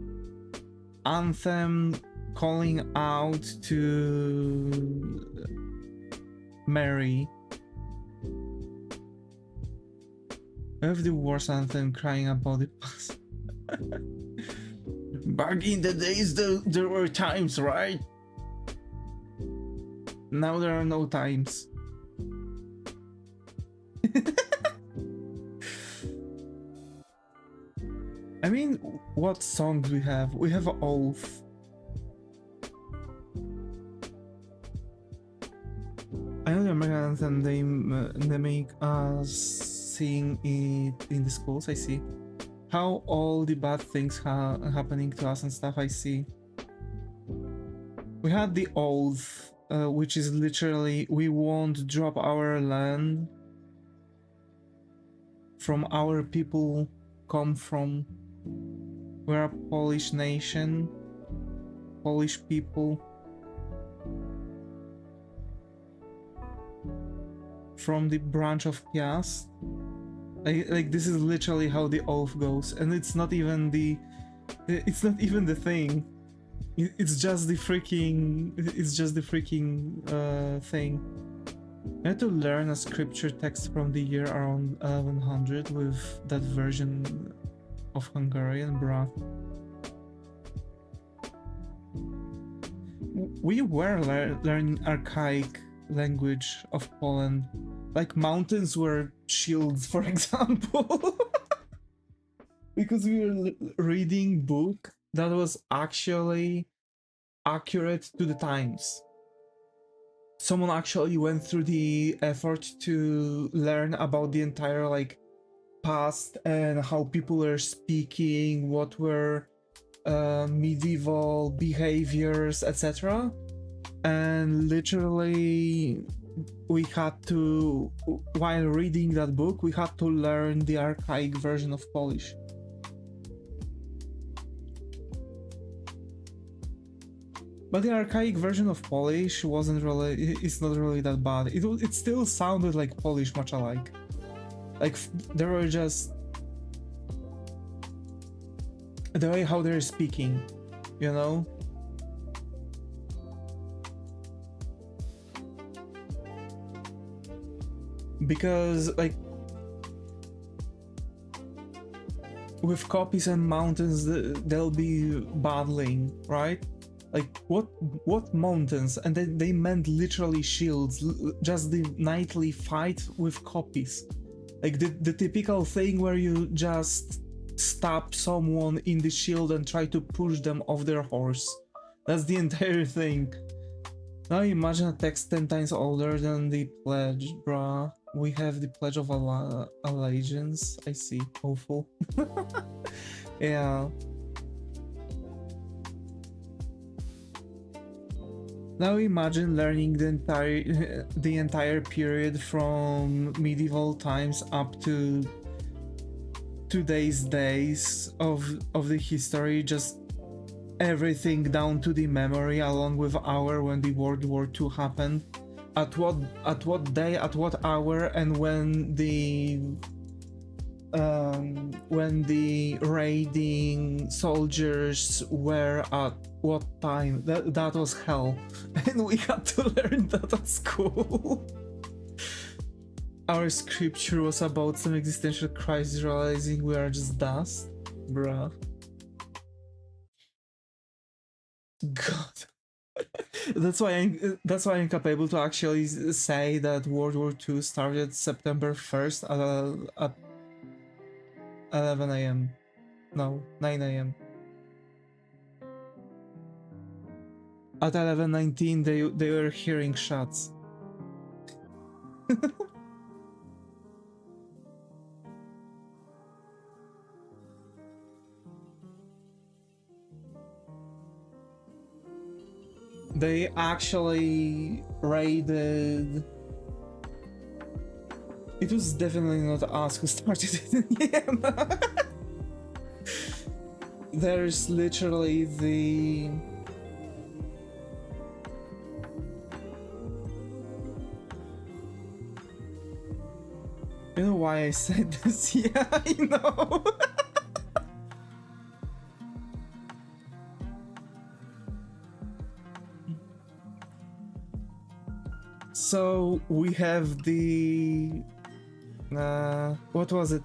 anthem calling out to Mary. I have the worst anthem crying about the past. Back in the days there were times, right? Now there are no times. I mean, what songs we have? We have Oath. I know the American anthem, they make us sing it in the schools, I see. How all the bad things happening to us and stuff, I see. We had the Oath, which is literally, we won't drop our land from our people come from. We're a Polish nation, Polish people. From the branch of Piast. Like this is literally how the oath goes, and it's not even the thing. It's just the freaking thing. I had to learn a scripture text from the year around 1100 with that version of Hungarian, bruh. We were learning archaic language of Poland. Like mountains were shields, for example. Because we were reading book that was actually accurate to the times. Someone actually went through the effort to learn about the entire like past and how people are speaking, what were medieval behaviors, etc. And literally we had to, while reading that book, we had to learn the archaic version of Polish. But the archaic version of Polish wasn't really, it's not really that bad. It still sounded like Polish much alike. Like, there were just the way how they're speaking, you know? Because, like, with copies and mountains, they'll be battling, right? Like, what mountains? And then they meant literally shields, just the nightly fight with copies. Like, the typical thing where you just stab someone in the shield and try to push them off their horse. That's the entire thing. Now imagine a text 10 times older than the pledge, bruh. We have the Pledge of Allegiance. I see. Awful. Yeah. Now imagine learning the entire period from medieval times up to today's days of the history, just everything down to the memory, along with hour when the World War II happened, at what day, at what hour, and when the raiding soldiers were at what time. That was hell, and we had to learn that at school. Our scripture was about some existential crisis, realizing we are just dust, bruh. God. That's why I'm capable to actually say that World War II started September 1st at 11 a.m. No, 9 a.m. At 11:19 they were hearing shots. They actually raided. It was definitely not us who started it in Yemen. There's literally the. You know why I said this? Yeah, I know. So we have the what was it?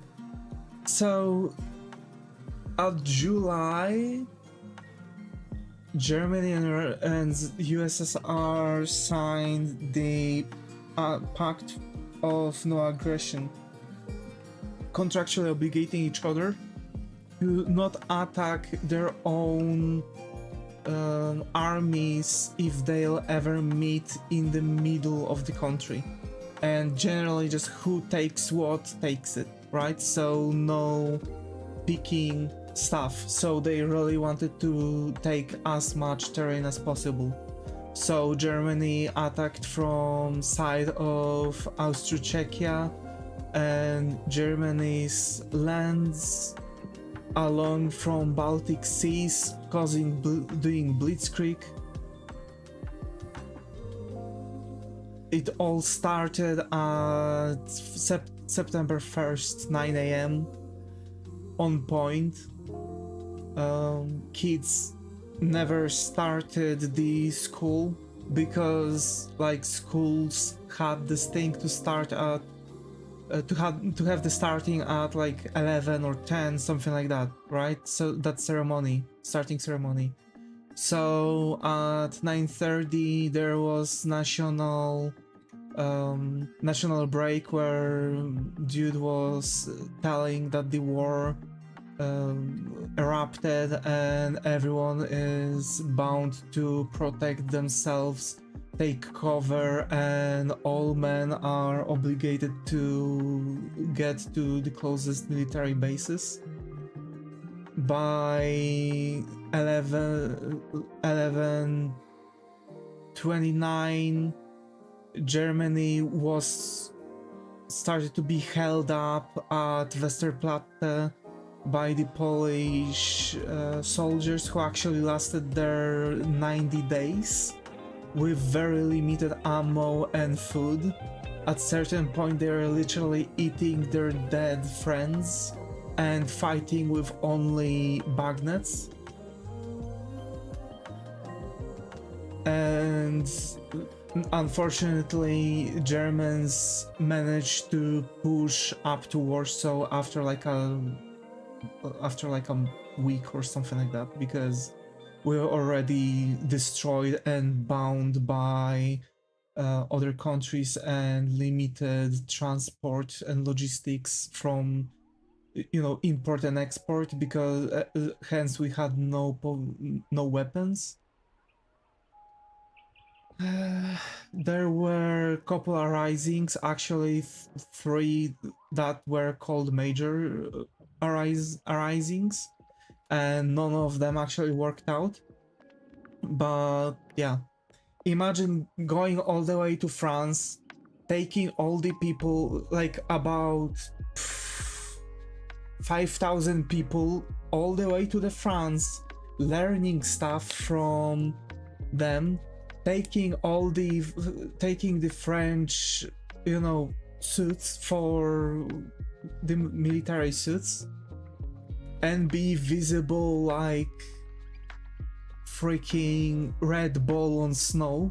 So at July, Germany and USSR signed the Pact of No Aggression, contractually obligating each other to not attack their own armies if they'll ever meet in the middle of the country, and generally just who takes what takes it, right? So no picking stuff. So they really wanted to take as much terrain as possible. So Germany attacked from side of Austro-Czechia and Germany's lands along from Baltic seas, doing blitzkrieg. It all started at September 1st, 9 a.m. on point. Kids never started the school because like schools had this thing to start at to have the starting at like 11 or 10, something like that, right? So that starting ceremony. So at 9:30 there was national break where dude was telling that the war erupted and everyone is bound to protect themselves, take cover, and all men are obligated to get to the closest military bases. By 11:29, Germany was started to be held up at Westerplatte by the Polish soldiers who actually lasted there 90 days with very limited ammo and food. At certain point they are literally eating their dead friends and fighting with only bagnets. And unfortunately Germans managed to push up to Warsaw after like a week or something like that, because we were already destroyed and bound by other countries and limited transport and logistics from import and export, because hence we had no weapons. There were a couple of risings, actually 3 that were called major arisings, and none of them actually worked out. But yeah, imagine going all the way to France, taking all the people, like about 5,000 people all the way to the France, learning stuff from them, taking the French, you know, suits for the military suits, and be visible like freaking red ball on snow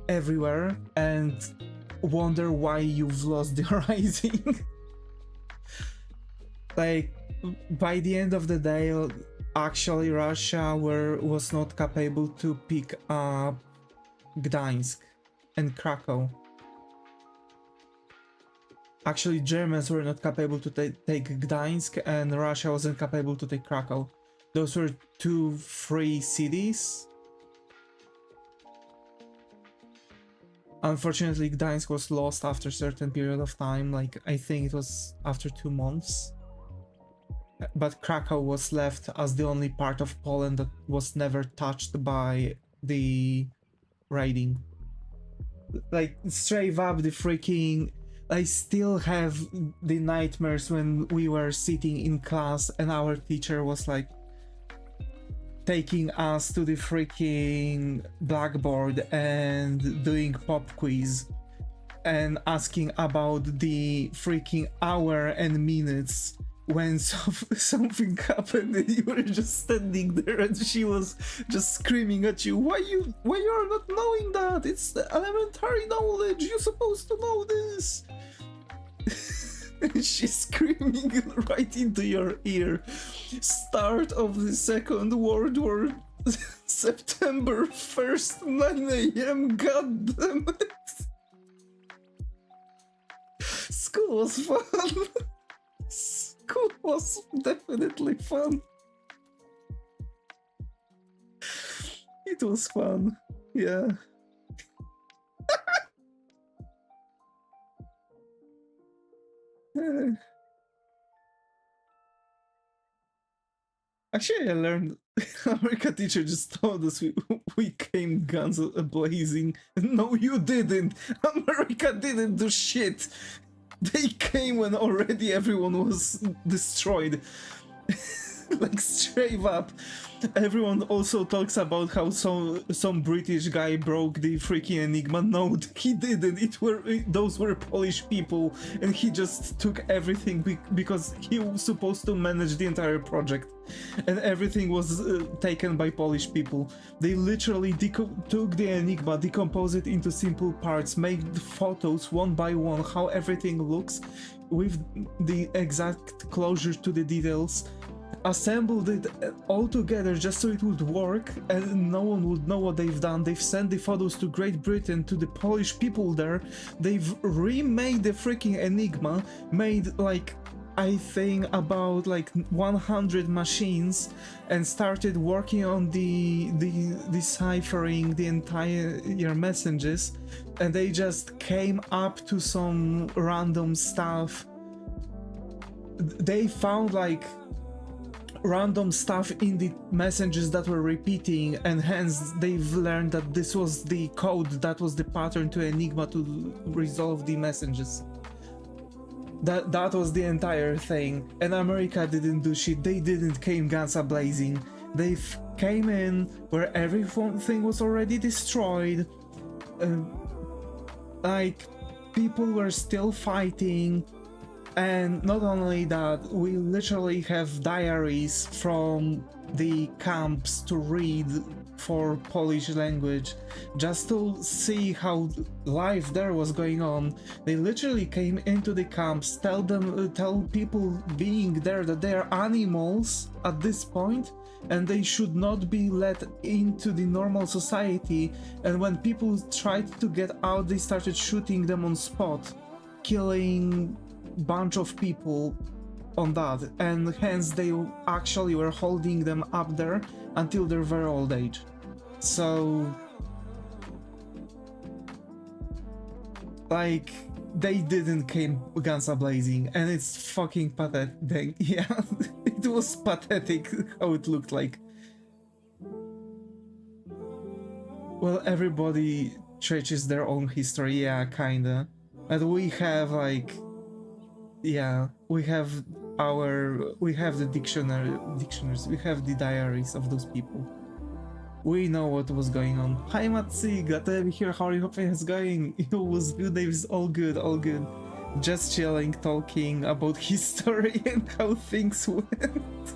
everywhere, and wonder why you've lost the rising. Like, by the end of the day, actually Russia was not capable to pick up Gdańsk and Krakow. Actually, Germans were not capable to take Gdańsk, and Russia wasn't capable to take Krakow. Those were two free cities. Unfortunately, Gdańsk was lost after a certain period of time, like I think it was after 2 months. But Krakow was left as the only part of Poland that was never touched by the raiding. Like, straight up the freaking... I still have the nightmares when we were sitting in class and our teacher was like taking us to the freaking blackboard and doing pop quiz and asking about the freaking hour and minutes when something happened and you were just standing there and she was just screaming at you, why you are not knowing that? It's elementary knowledge, you're supposed to know this. She's screaming right into your ear. Start of the Second World War, September 1st, 9 AM, god damn it. School was fun. School was definitely fun. It was fun, yeah. Actually, I learned America teacher just told us we came guns blazing. No, you didn't. America didn't do shit. They came when already everyone was destroyed. Like, straight up. Everyone also talks about how some British guy broke the freaking Enigma. No, he didn't. Those were Polish people, and he just took everything because he was supposed to manage the entire project, and everything was taken by Polish people. They literally took the Enigma, decomposed it into simple parts, made the photos one by one, how everything looks, with the exact closure to the details. Assembled it all together just so it would work and no one would know what they've done. They've sent the photos to Great Britain, to the Polish people there. They've remade the freaking Enigma, made like, I think about like 100 machines, and started working on the deciphering the entire messages, and they just came up to some random stuff. They found like random stuff in the messages that were repeating, and hence they've learned that this was the code, that was the pattern to Enigma to resolve the messages. That was the entire thing, and America didn't do shit. They didn't came guns a-blazing. They came in where everything was already destroyed. Like, people were still fighting. And not only that, we literally have diaries from the camps to read for Polish language, just to see how life there was going on. They literally came into the camps, tell people being there that they are animals at this point, and they should not be let into the normal society. And when people tried to get out, they started shooting them on spot, killing bunch of people on that, and hence they actually were holding them up there until their very old age. So, like, they didn't came guns a-blazing, and it's fucking pathetic. Yeah, it was pathetic how it looked like. Well, everybody churches their own history, yeah, kinda. And we have like, yeah, we have we have the dictionaries, we have the diaries of those people. We know what was going on. Hi Matsi, glad to have you here. How are you? Hoping it's going? It was good, Davis. All good, all good. Just chilling, talking about history and how things went.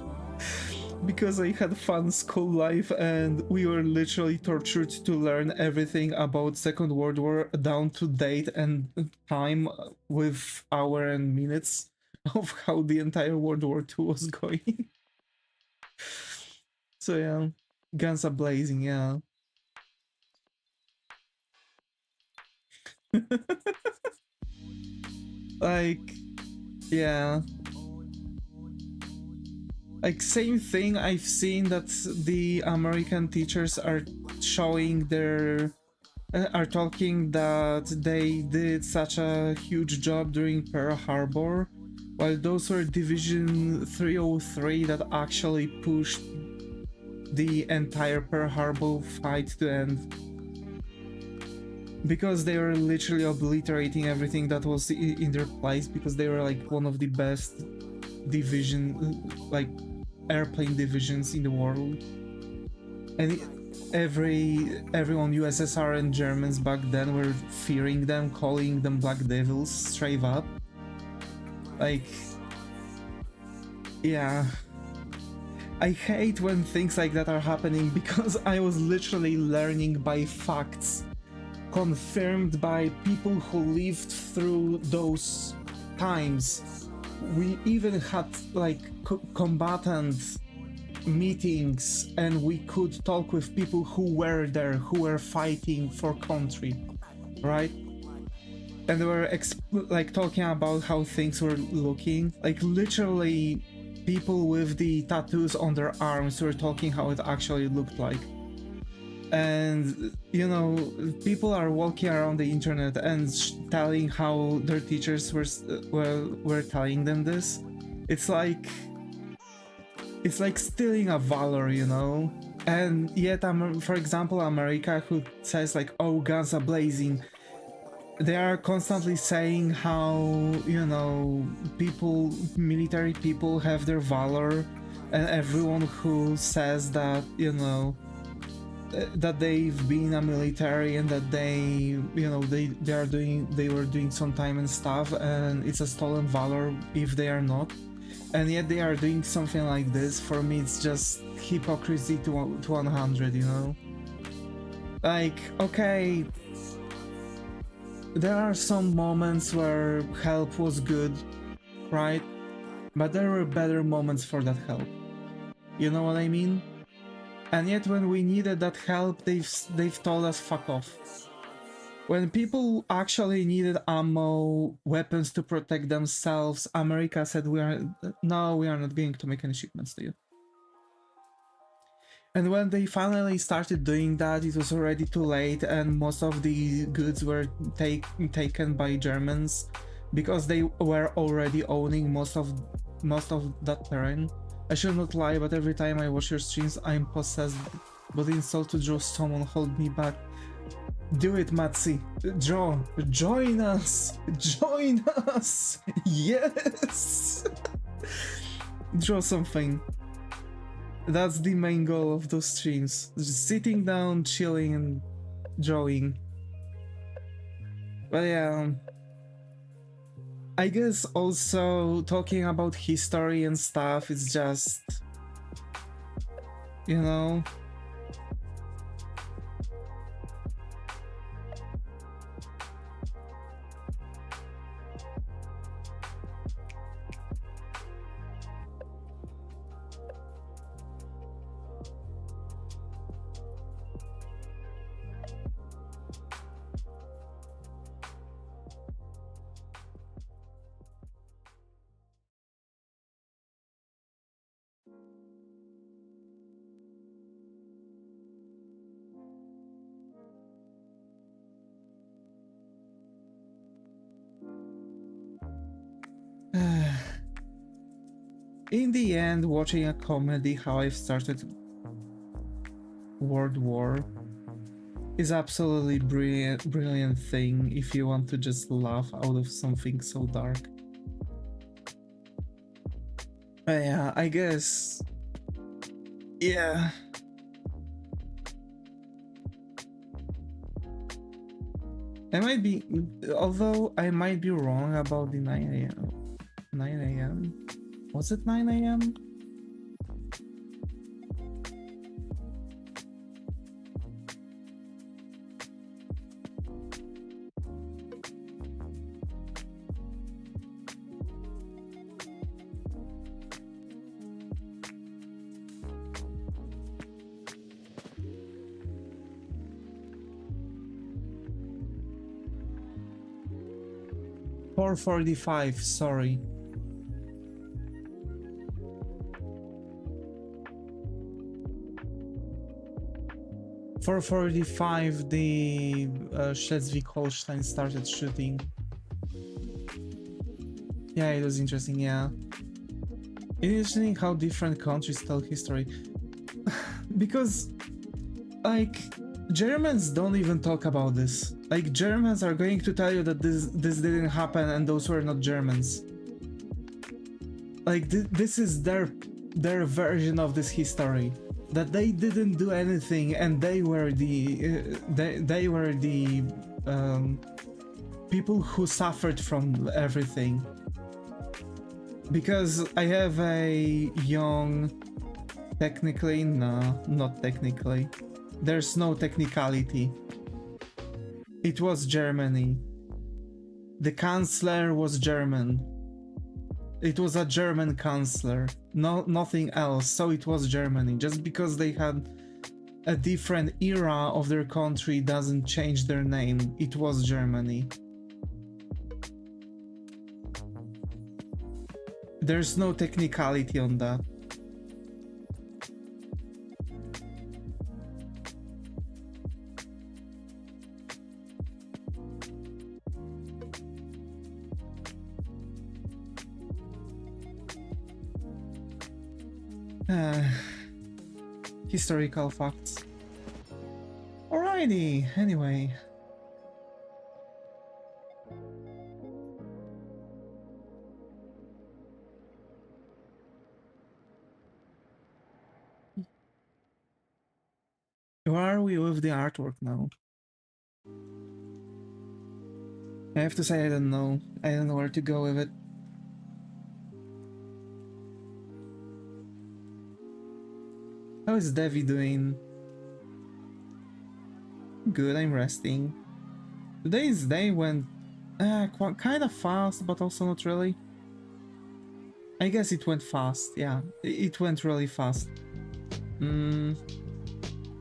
Because I had fun school life and we were literally tortured to learn everything about Second World War down to date and time with hour and minutes of how the entire World War II was going. So yeah, guns are blazing, yeah. Like, yeah. Like, same thing, I've seen that the American teachers are showing their... are talking that they did such a huge job during Pearl Harbor, while those were Division 303 that actually pushed the entire Pearl Harbor fight to end. Because they were literally obliterating everything that was in their place, because they were like one of the best division, like airplane divisions in the world. And everyone, USSR and Germans back then, were fearing them, calling them Black Devils straight up. Like, yeah. I hate when things like that are happening, because I was literally learning by facts, confirmed by people who lived through those times. We even had like combatant meetings, and we could talk with people who were there, who were fighting for country, right? And they were like talking about how things were looking. Like, literally people with the tattoos on their arms were talking how it actually looked like. And you know, people are walking around the internet and telling how their teachers were telling them this. It's like stealing a valor, you know. And yet, for example, America, who says like, oh, guns are blazing, they are constantly saying how, you know, military people have their valor, and everyone who says that, you know, that they've been a military and that they, you know, they were doing some time and stuff, and it's a stolen valor if they are not. And yet they are doing something like this. For me, it's just hypocrisy to 100, you know? Like, okay, there are some moments where help was good, right? But there were better moments for that help. You know what I mean? And yet when we needed that help, they've told us fuck off. When people actually needed ammo, weapons to protect themselves, America said we are not going to make any shipments to you. And when they finally started doing that, it was already too late, and most of the goods were taken by Germans, because they were already owning most of that terrain. I should not lie, but every time I watch your streams, I'm possessed. But the insult to draw someone hold me back. Do it, Matsi. Draw. Join us. Join us. Yes. Draw something. That's the main goal of those streams. Just sitting down, chilling, and drawing. But yeah. I guess also talking about history and stuff is just, you know, in the end, watching a comedy how I've started World War is absolutely brilliant thing if you want to just laugh out of something so dark. Yeah, I guess. Yeah. I might be, although I might be wrong about the 9 a.m. 9 a.m. Was it 9 a.m.? $4.45, sorry. $4.45, the Schleswig-Holstein started shooting. Yeah, it was interesting, yeah. It's interesting how different countries tell history. Because, like, Germans don't even talk about this. Like, Germans are going to tell you that this didn't happen and those were not Germans. Like, this is their version of this history. That they didn't do anything and they were the people who suffered from everything. Because I have a young, technically, no, not technically. There's no technicality. It was Germany. The Chancellor was German. It was a German Chancellor. No, nothing else. So it was Germany. Just because they had a different era of their country doesn't change their name. It was Germany. There's no technicality on that. Historical facts. Alrighty, anyway. Where are we with the artwork now? I have to say I don't know. I don't know where to go with it. How is Devi doing? Good, I'm resting. Today's day went kind of fast, but also not really. I guess it went fast, yeah. It went really fast.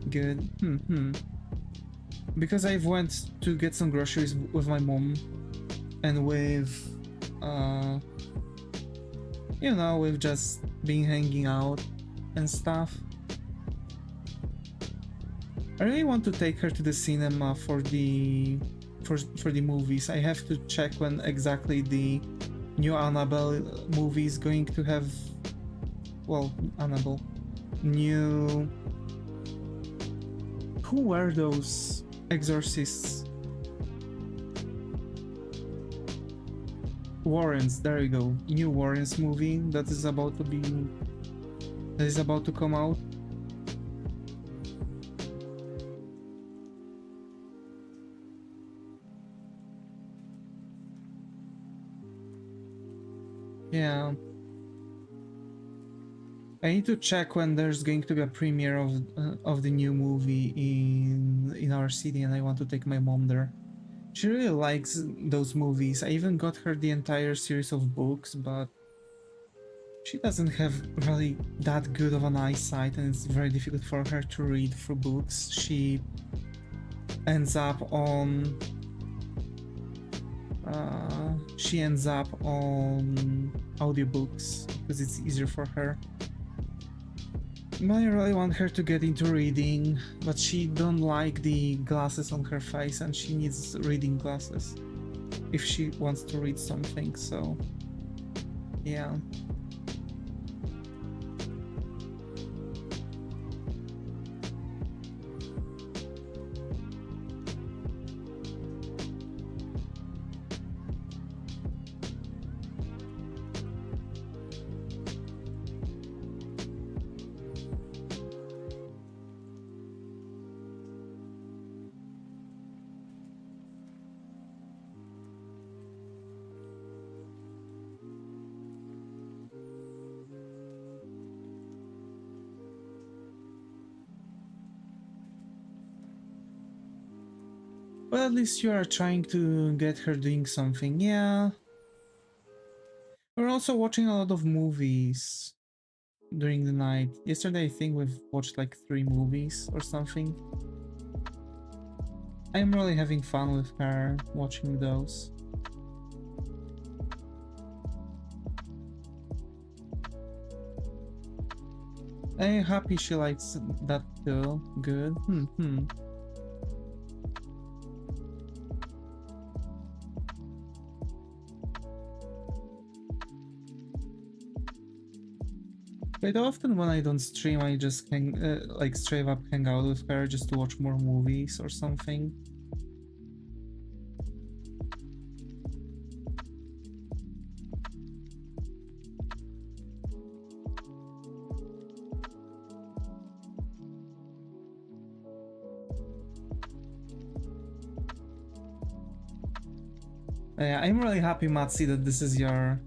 Good. Because I've went to get some groceries with my mom and with you know, we've just been hanging out and stuff. I really want to take her to the cinema for the movies. I have to check when exactly the new Annabelle movie is going to have, well, Annabelle, new, who were those exorcists? Warrens, there you go. New Warrens movie that is about to come out. Yeah. I need to check when there's going to be a premiere of the new movie in our city, and I want to take my mom there. She really likes those movies. I even got her the entire series of books, but she doesn't have really that good of an eyesight, and it's very difficult for her to read through books. She ends up on audiobooks because it's easier for her. I really want her to get into reading, but she don't like the glasses on her face, and she needs reading glasses if she wants to read something, so yeah. Well, at least you are trying to get her doing something, yeah. We're also watching a lot of movies during the night. Yesterday I think we've watched like 3 movies or something. I'm really having fun with her watching those. I'm happy she likes that too. Good. Quite often when I don't stream, I just like straight up hang out with her just to watch more movies or something. Yeah, I'm really happy, Matsi, that this is your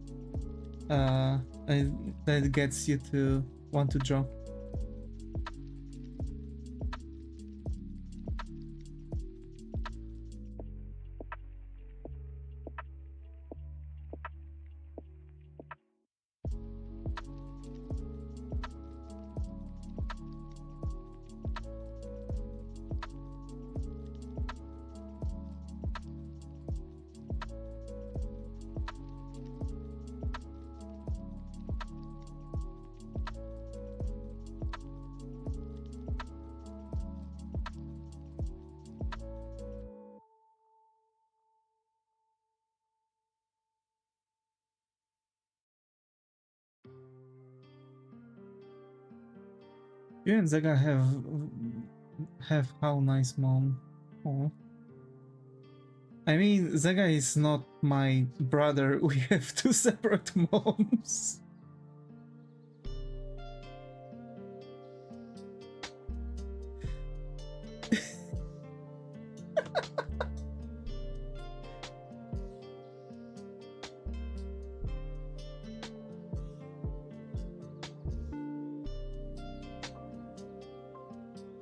that gets you to want to draw. You and Zega have how nice mom. Oh. I mean, Zega is not my brother. We have 2 separate moms.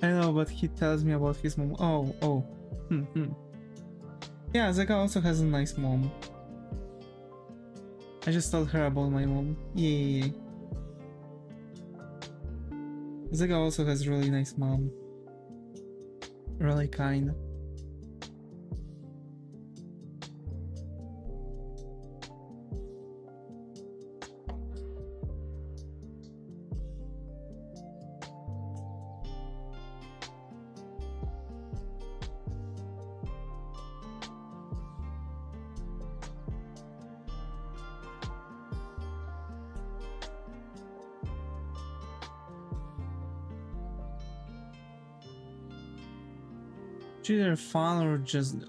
I know, but he tells me about his mom. Oh. Yeah, Zega also has a nice mom. I just told her about my mom. Yeah. Zega also has really nice mom. Really kind. It's either fun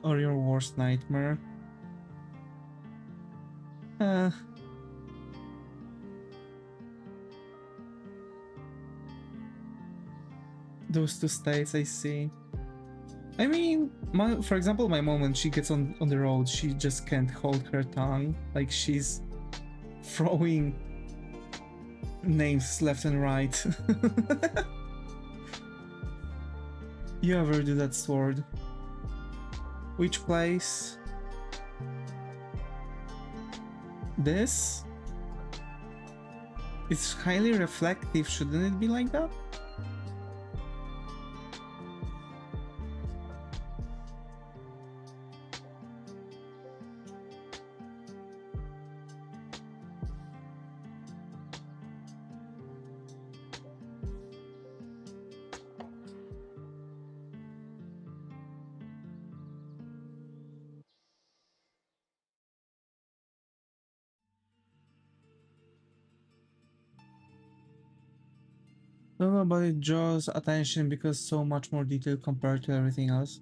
or your worst nightmare. Those 2 states, I see. I mean, for example, my mom, when she gets on the road, she just can't hold her tongue. Like, she's throwing names left and right. You ever do that, Sword? Which place? This? It's highly reflective, shouldn't it be like that? Don't know, but it draws attention because so much more detail compared to everything else.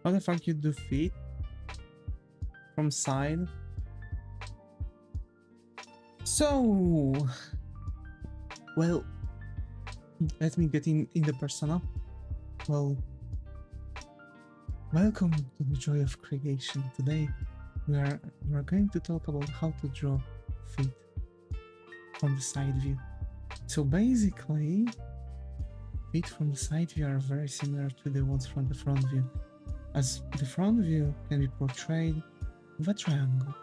How the fuck you do feet? From side? So... Well... Let me get in the persona. Well... Welcome to the joy of creation. Today we are going to talk about how to draw feet from the side view. So basically, feet from the side view are very similar to the ones from the front view, as the front view can be portrayed with a triangle.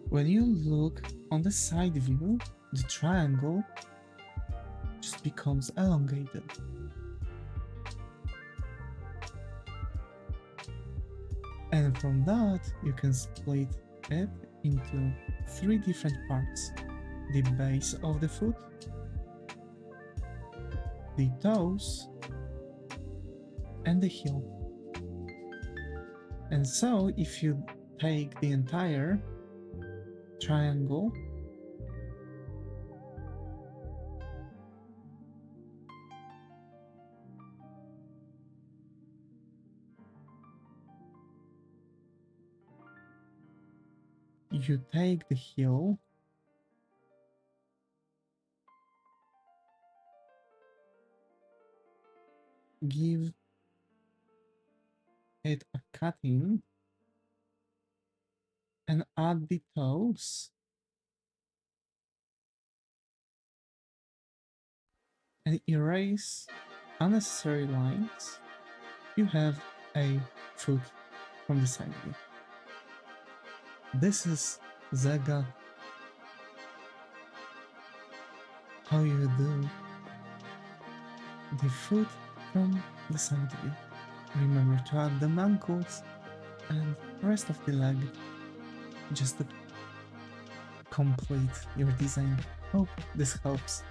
When you look on the side view, the triangle just becomes elongated. And from that, you can split it into 3 different parts: the base of the foot, the toes, and the heel. And so, if you take the entire triangle you take the heel give it a cutting and add the toes and erase unnecessary lines, you have a foot from the side view. This is Zega how you do the foot from the side view. Remember to add the ankles and the rest of the leg just to complete your design. Hope this helps.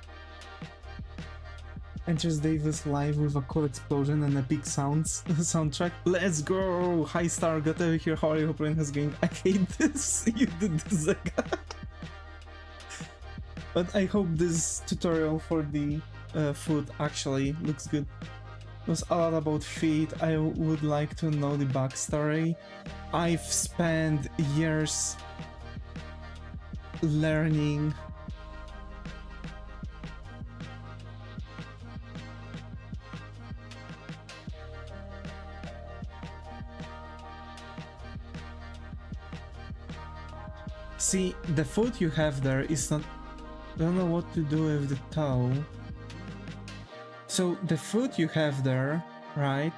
Enters Davis live with a cool explosion and epic sounds soundtrack. Let's go! Hi Star, got over here. How are you? Hope everything is going. I hate this. You did this, Zega. But I hope this tutorial for the foot actually looks good. It was a lot about feet. I would like to know the backstory. I've spent years learning See, the foot you have there is not... Don't know what to do with the toe. So the foot you have there, right?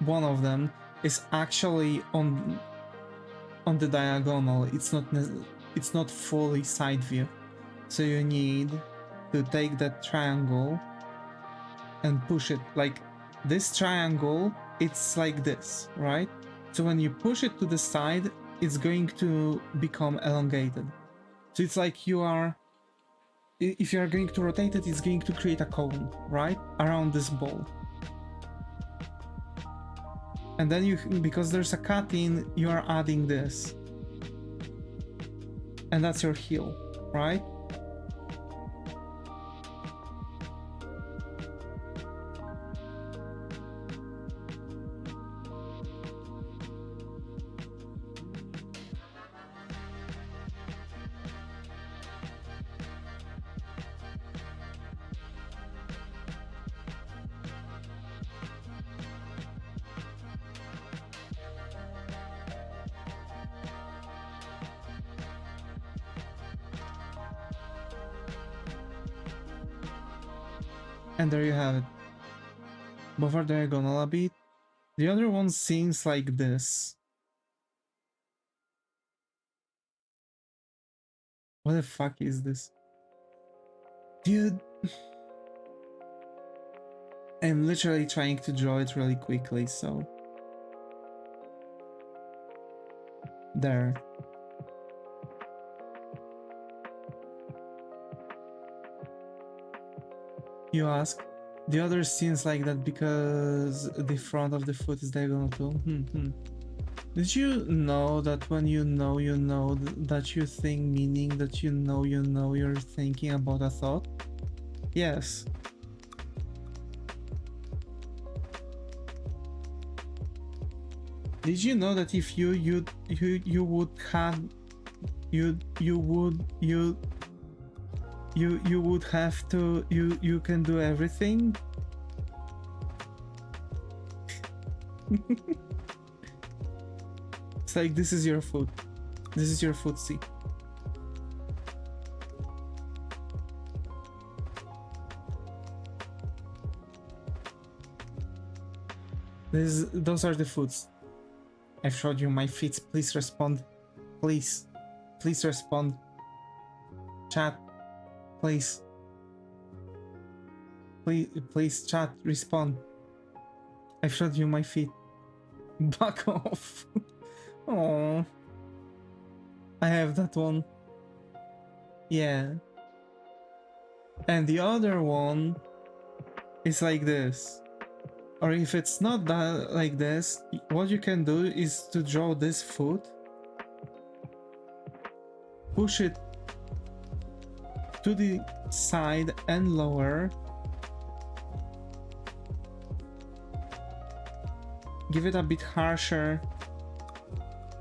One of them is actually on the diagonal. It's not fully side view. So you need to take that triangle and push it. Like this triangle, it's like this, right? So when you push it to the side, it's going to become elongated. So it's like you are... If you are going to rotate it, it's going to create a cone, right? Around this ball. And then you, because there's a cutting, you are adding this. And that's your heel, right? And there you have it. Both are diagonal a bit. The other one seems like this. What the fuck is this? Dude. I'm literally trying to draw it really quickly, so... There. You ask, the other seems like that because the front of the foot is diagonal too. Did you know that when you know that you think, meaning that you know you're thinking about a thought? Yes. Did you know that if you would have you would have to you can do everything? It's like this is your food. This is your footsie. Those are the foods. I've showed you my feet. Please respond. Please. Please respond. Chat. Please. Please chat. Respond. I've showed you my feet. Back off. Oh. I have that one. Yeah. And the other one is like this. Or if it's not that like this, what you can do is to draw this foot, push it to the side and lower, give it a bit harsher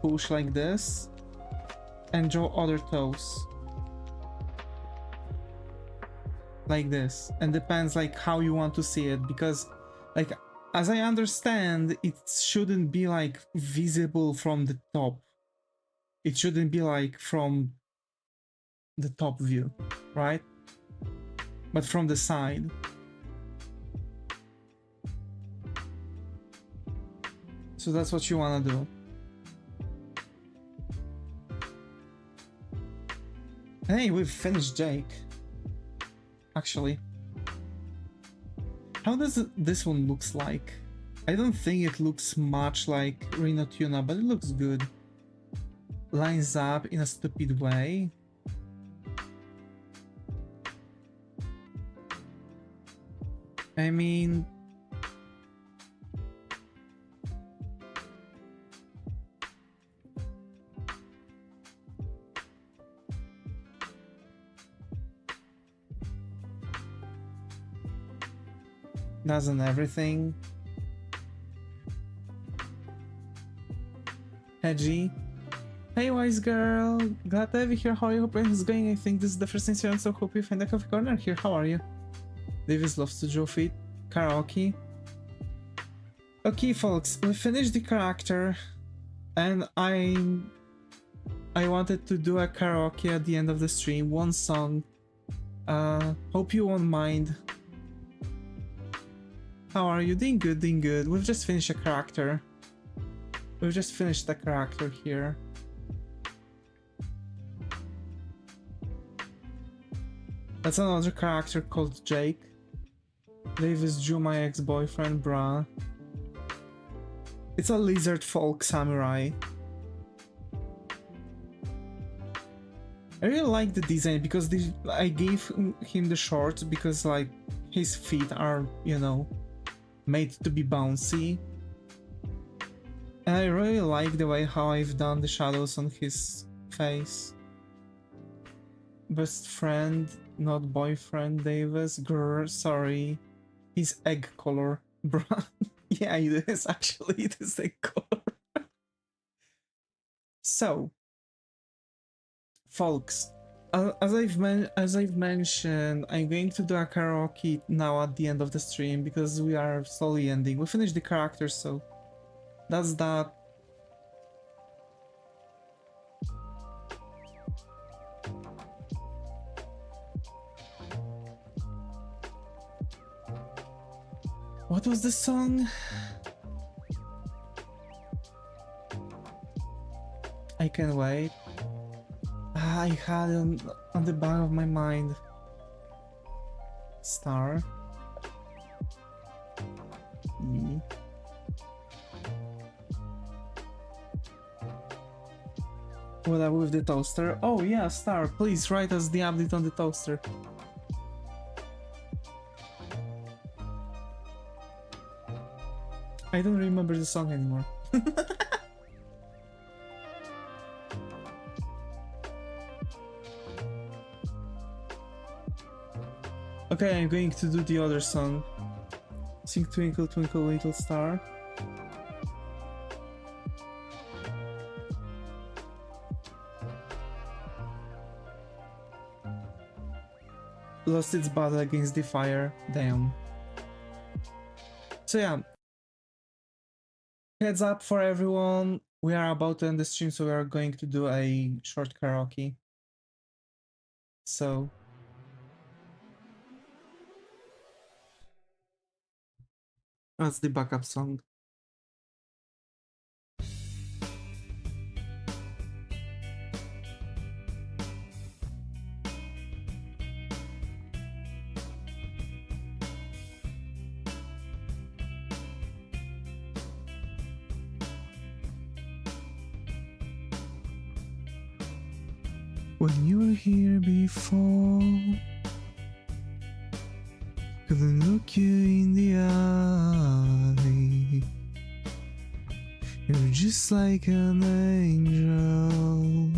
push like this, and draw other toes like this. And depends like how you want to see it, because like as I understand, it shouldn't be like visible from the top. It shouldn't be like from the top view, right? But from the side. So that's what you want to do. Hey, we've finished Jake. Actually. How does this one looks like? I don't think it looks much like Reno Tuna, but it looks good. Lines up in a stupid way. I mean... doesn't everything. Hedgy. Hey wise girl, glad to have you here. How are you? Hope it's going. I think this is the first incident, so hope you find a coffee corner here. How are you? Davis loves to draw feet. Karaoke. Okay folks, we finished the character and I wanted to do a karaoke at the end of the stream, one song. Hope you won't mind. How are you? Doing good, doing good. We've just finished a character. We've just finished the character here. That's another character called Jake. Davis drew my ex-boyfriend, bruh. It's a lizard folk samurai. I really like the design because I gave him the shorts because like his feet are, you know, made to be bouncy. And I really like the way how I've done the shadows on his face. Best friend, not boyfriend, Davis. Grr, sorry. He's egg color, bruh. Yeah, it is actually, it is egg color. So, folks, as I've mentioned, I'm going to do a karaoke now at the end of the stream because we are slowly ending. We finished the characters, so that's that. What was the song? I Can Wait. I had it on the back of my mind. Star. E. What up with the toaster? Oh yeah, Star, please write us the update on the toaster. I don't remember the song anymore. Okay, I'm going to do the other song. Sing Twinkle Twinkle Little Star. lost its battle against the fire. Damn. So yeah, heads up for everyone. We are about to end the stream, so we are going to do a short karaoke. So that's the backup song. When you were here before, couldn't look you in the eye. You're just like an angel.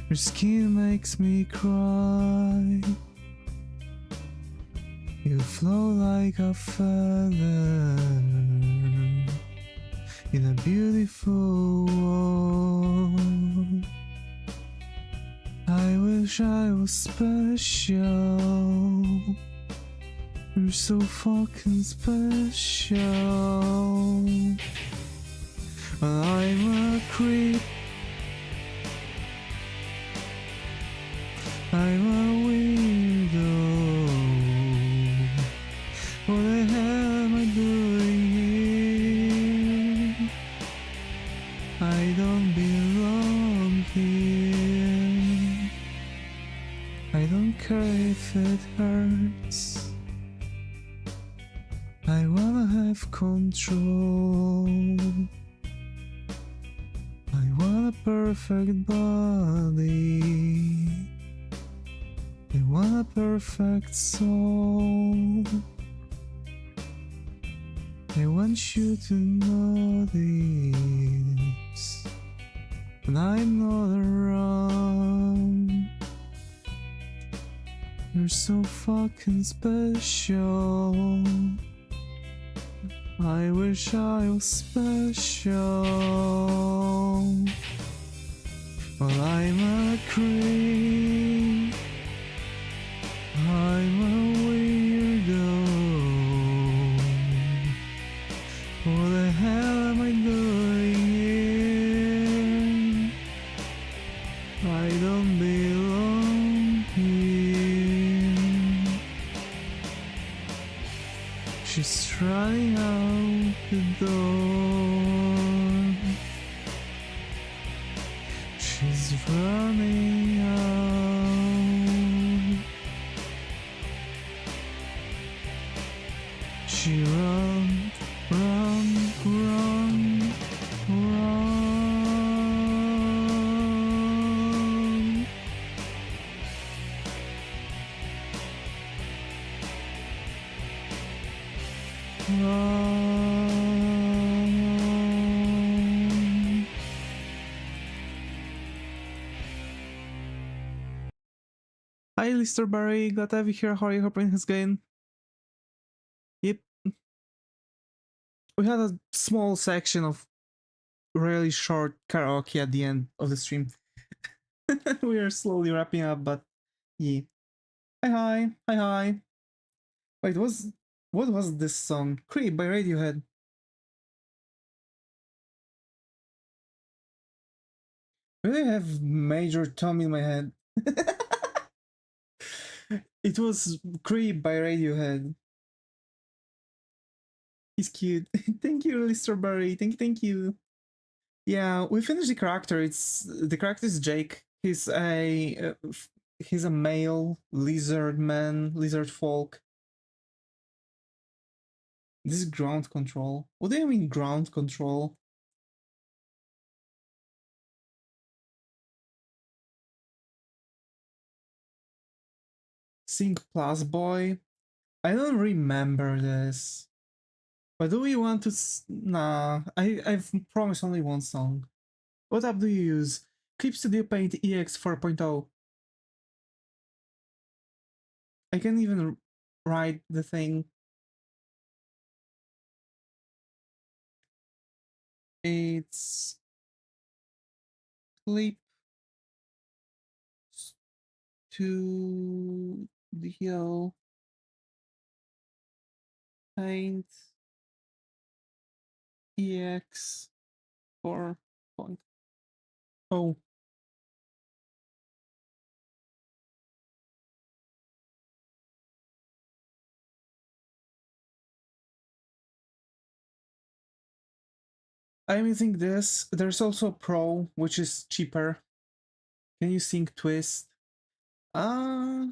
Your skin makes me cry. You flow like a feather in a beautiful world. I wish I was special. You're so fucking special. I'm a creep. I'm a weirdo. What the hell am I doing here? I don't belong here. I don't care if it hurts. I wanna have control. I want a perfect body. I want a perfect soul. I want you to know this, and I'm not around. You're so fucking special. I wish I was special. Well, I'm a creep. I'm a weirdo. What the hell am I doing here? I don't belong here. She's running out the door. She's running out. She run, run, run, run. Run. Hi, Lister Barry. Glad to have you here. How are you? Hope everything's going. Yep. We had a small section of really short karaoke at the end of the stream. We are slowly wrapping up, but yeah. Hi. Wait, what was this song? Creep by Radiohead. Really have Major Tom in my head. It was Creep by Radiohead. He's cute. Thank you, Lister Barry. Thank you. Yeah, we finished the character. The character is Jake. He's a male lizard man, lizard folk. This is ground control. What do you mean ground control? Sync Plus Boy. I don't remember this. But do we want to? Nah, I've promised only one song. What app do you use? Clip Studio Paint EX 4.0. I can even write the thing. It's Clip to deal paint ex 4.0. I'm using this. There's also Pro, which is cheaper. Can you sing Twist? Uh,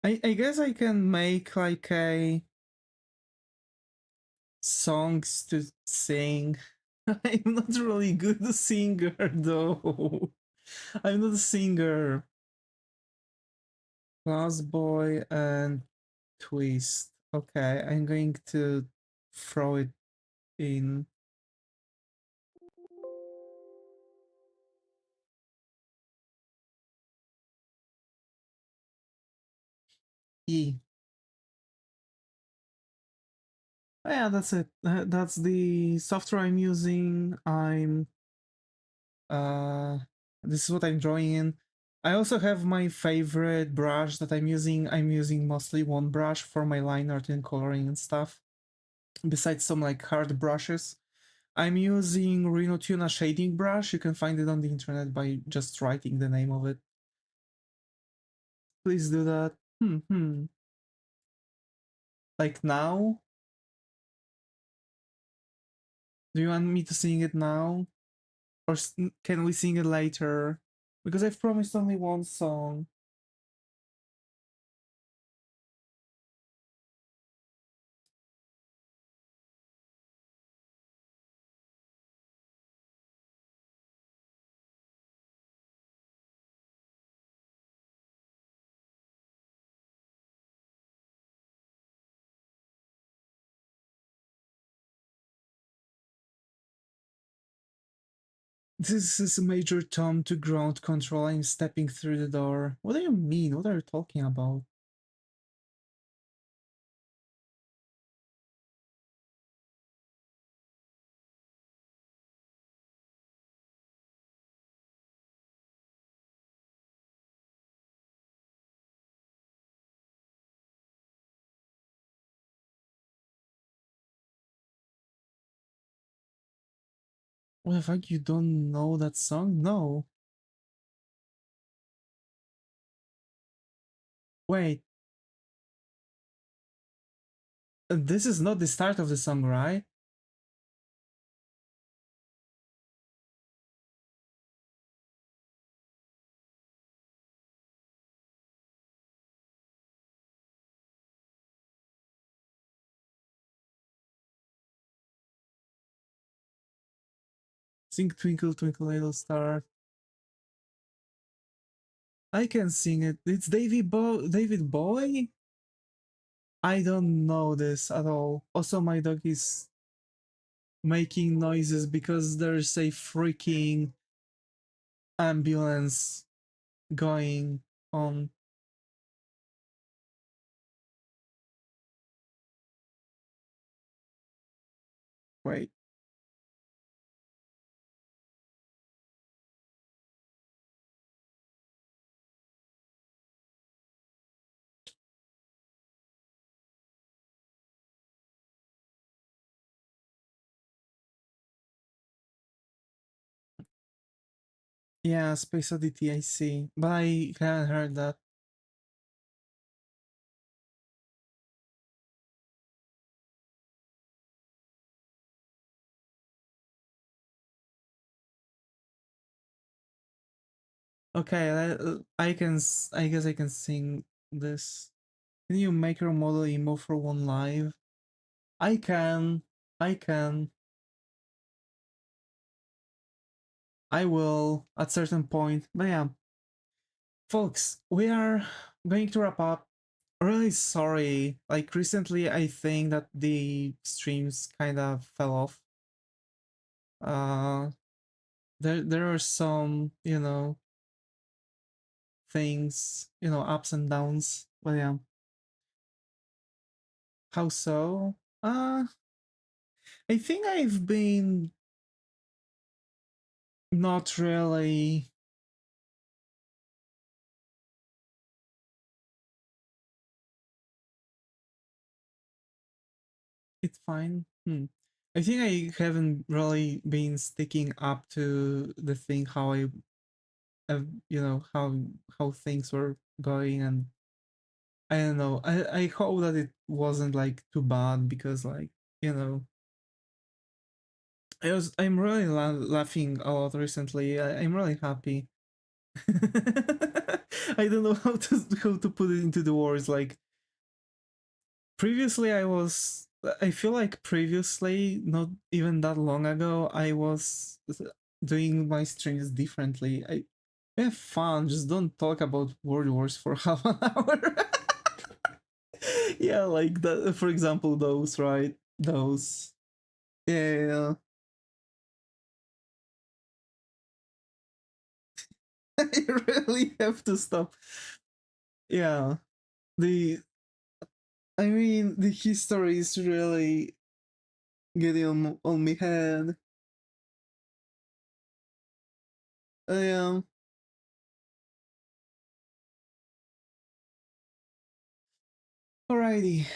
I guess I can make like a songs to sing. I'm not really good a singer though. I'm not a singer. Lost Boy and Twist. Okay, I'm going to throw it in. E. Oh, yeah, that's it. That's the software I'm using. Uh this is what I'm drawing in. I also have my favorite brush that I'm using. I'm using mostly one brush for my line art and coloring and stuff. Besides some like hard brushes. I'm using Reno Tuna shading brush. You can find it on the internet by just writing the name of it. Please do that. Like now? Do you want me to sing it now? Or can we sing it later? Because I've promised only one song. This is a major tom to ground control. I'm stepping through the door. What do you mean? What are you talking about? What the fuck? You don't know that song? No. Wait. This is not the start of the song, right? Sing Twinkle Twinkle Little Star. I can sing it. It's David Bowie? I don't know this at all. Also, my dog is making noises because there's a freaking ambulance going on. Wait. Yeah, Space Oddity, I see. But I haven't heard that. Okay, I guess I can sing this. Can you make your model emo for one live? I can. I can. I will at certain point. But yeah. Folks, we are going to wrap up. Really sorry. Like recently I think that the streams kind of fell off. Uh there are some, things, ups and downs. But yeah. How so? I think I've been not really it's fine. I think I haven't really been sticking up to the thing how you know, how things were going, and I don't know. I hope that it wasn't like too bad, because like, you know, I'm really laughing a lot recently. I'm really happy. I don't know how to put it into the words. Like previously, I feel like previously, not even that long ago, I was doing my streams differently. I have fun. Just don't talk about World Wars for half an hour. Yeah, like that. For example, those, right? Those. Yeah. I really have to stop. Yeah. The I mean, the history is really getting on my head. Yeah. Alrighty.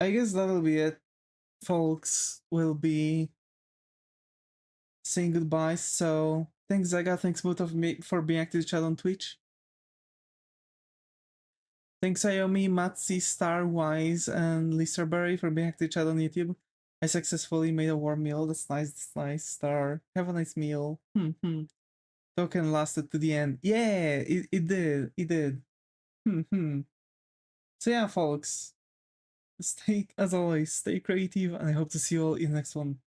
I guess that'll be it, folks. We'll be saying goodbye. So thanks, Zaga. Thanks both of me for being active to chat on Twitch. Thanks, Ayomi, Matsi, Starwise, and Listerberry for being active to chat on YouTube. I successfully made a warm meal. That's nice. That's nice. Star. Have a nice meal. Token lasted to the end. Yeah, it did. It did. So yeah, folks. Stay, as always, stay creative, and I hope to see you all in the next one.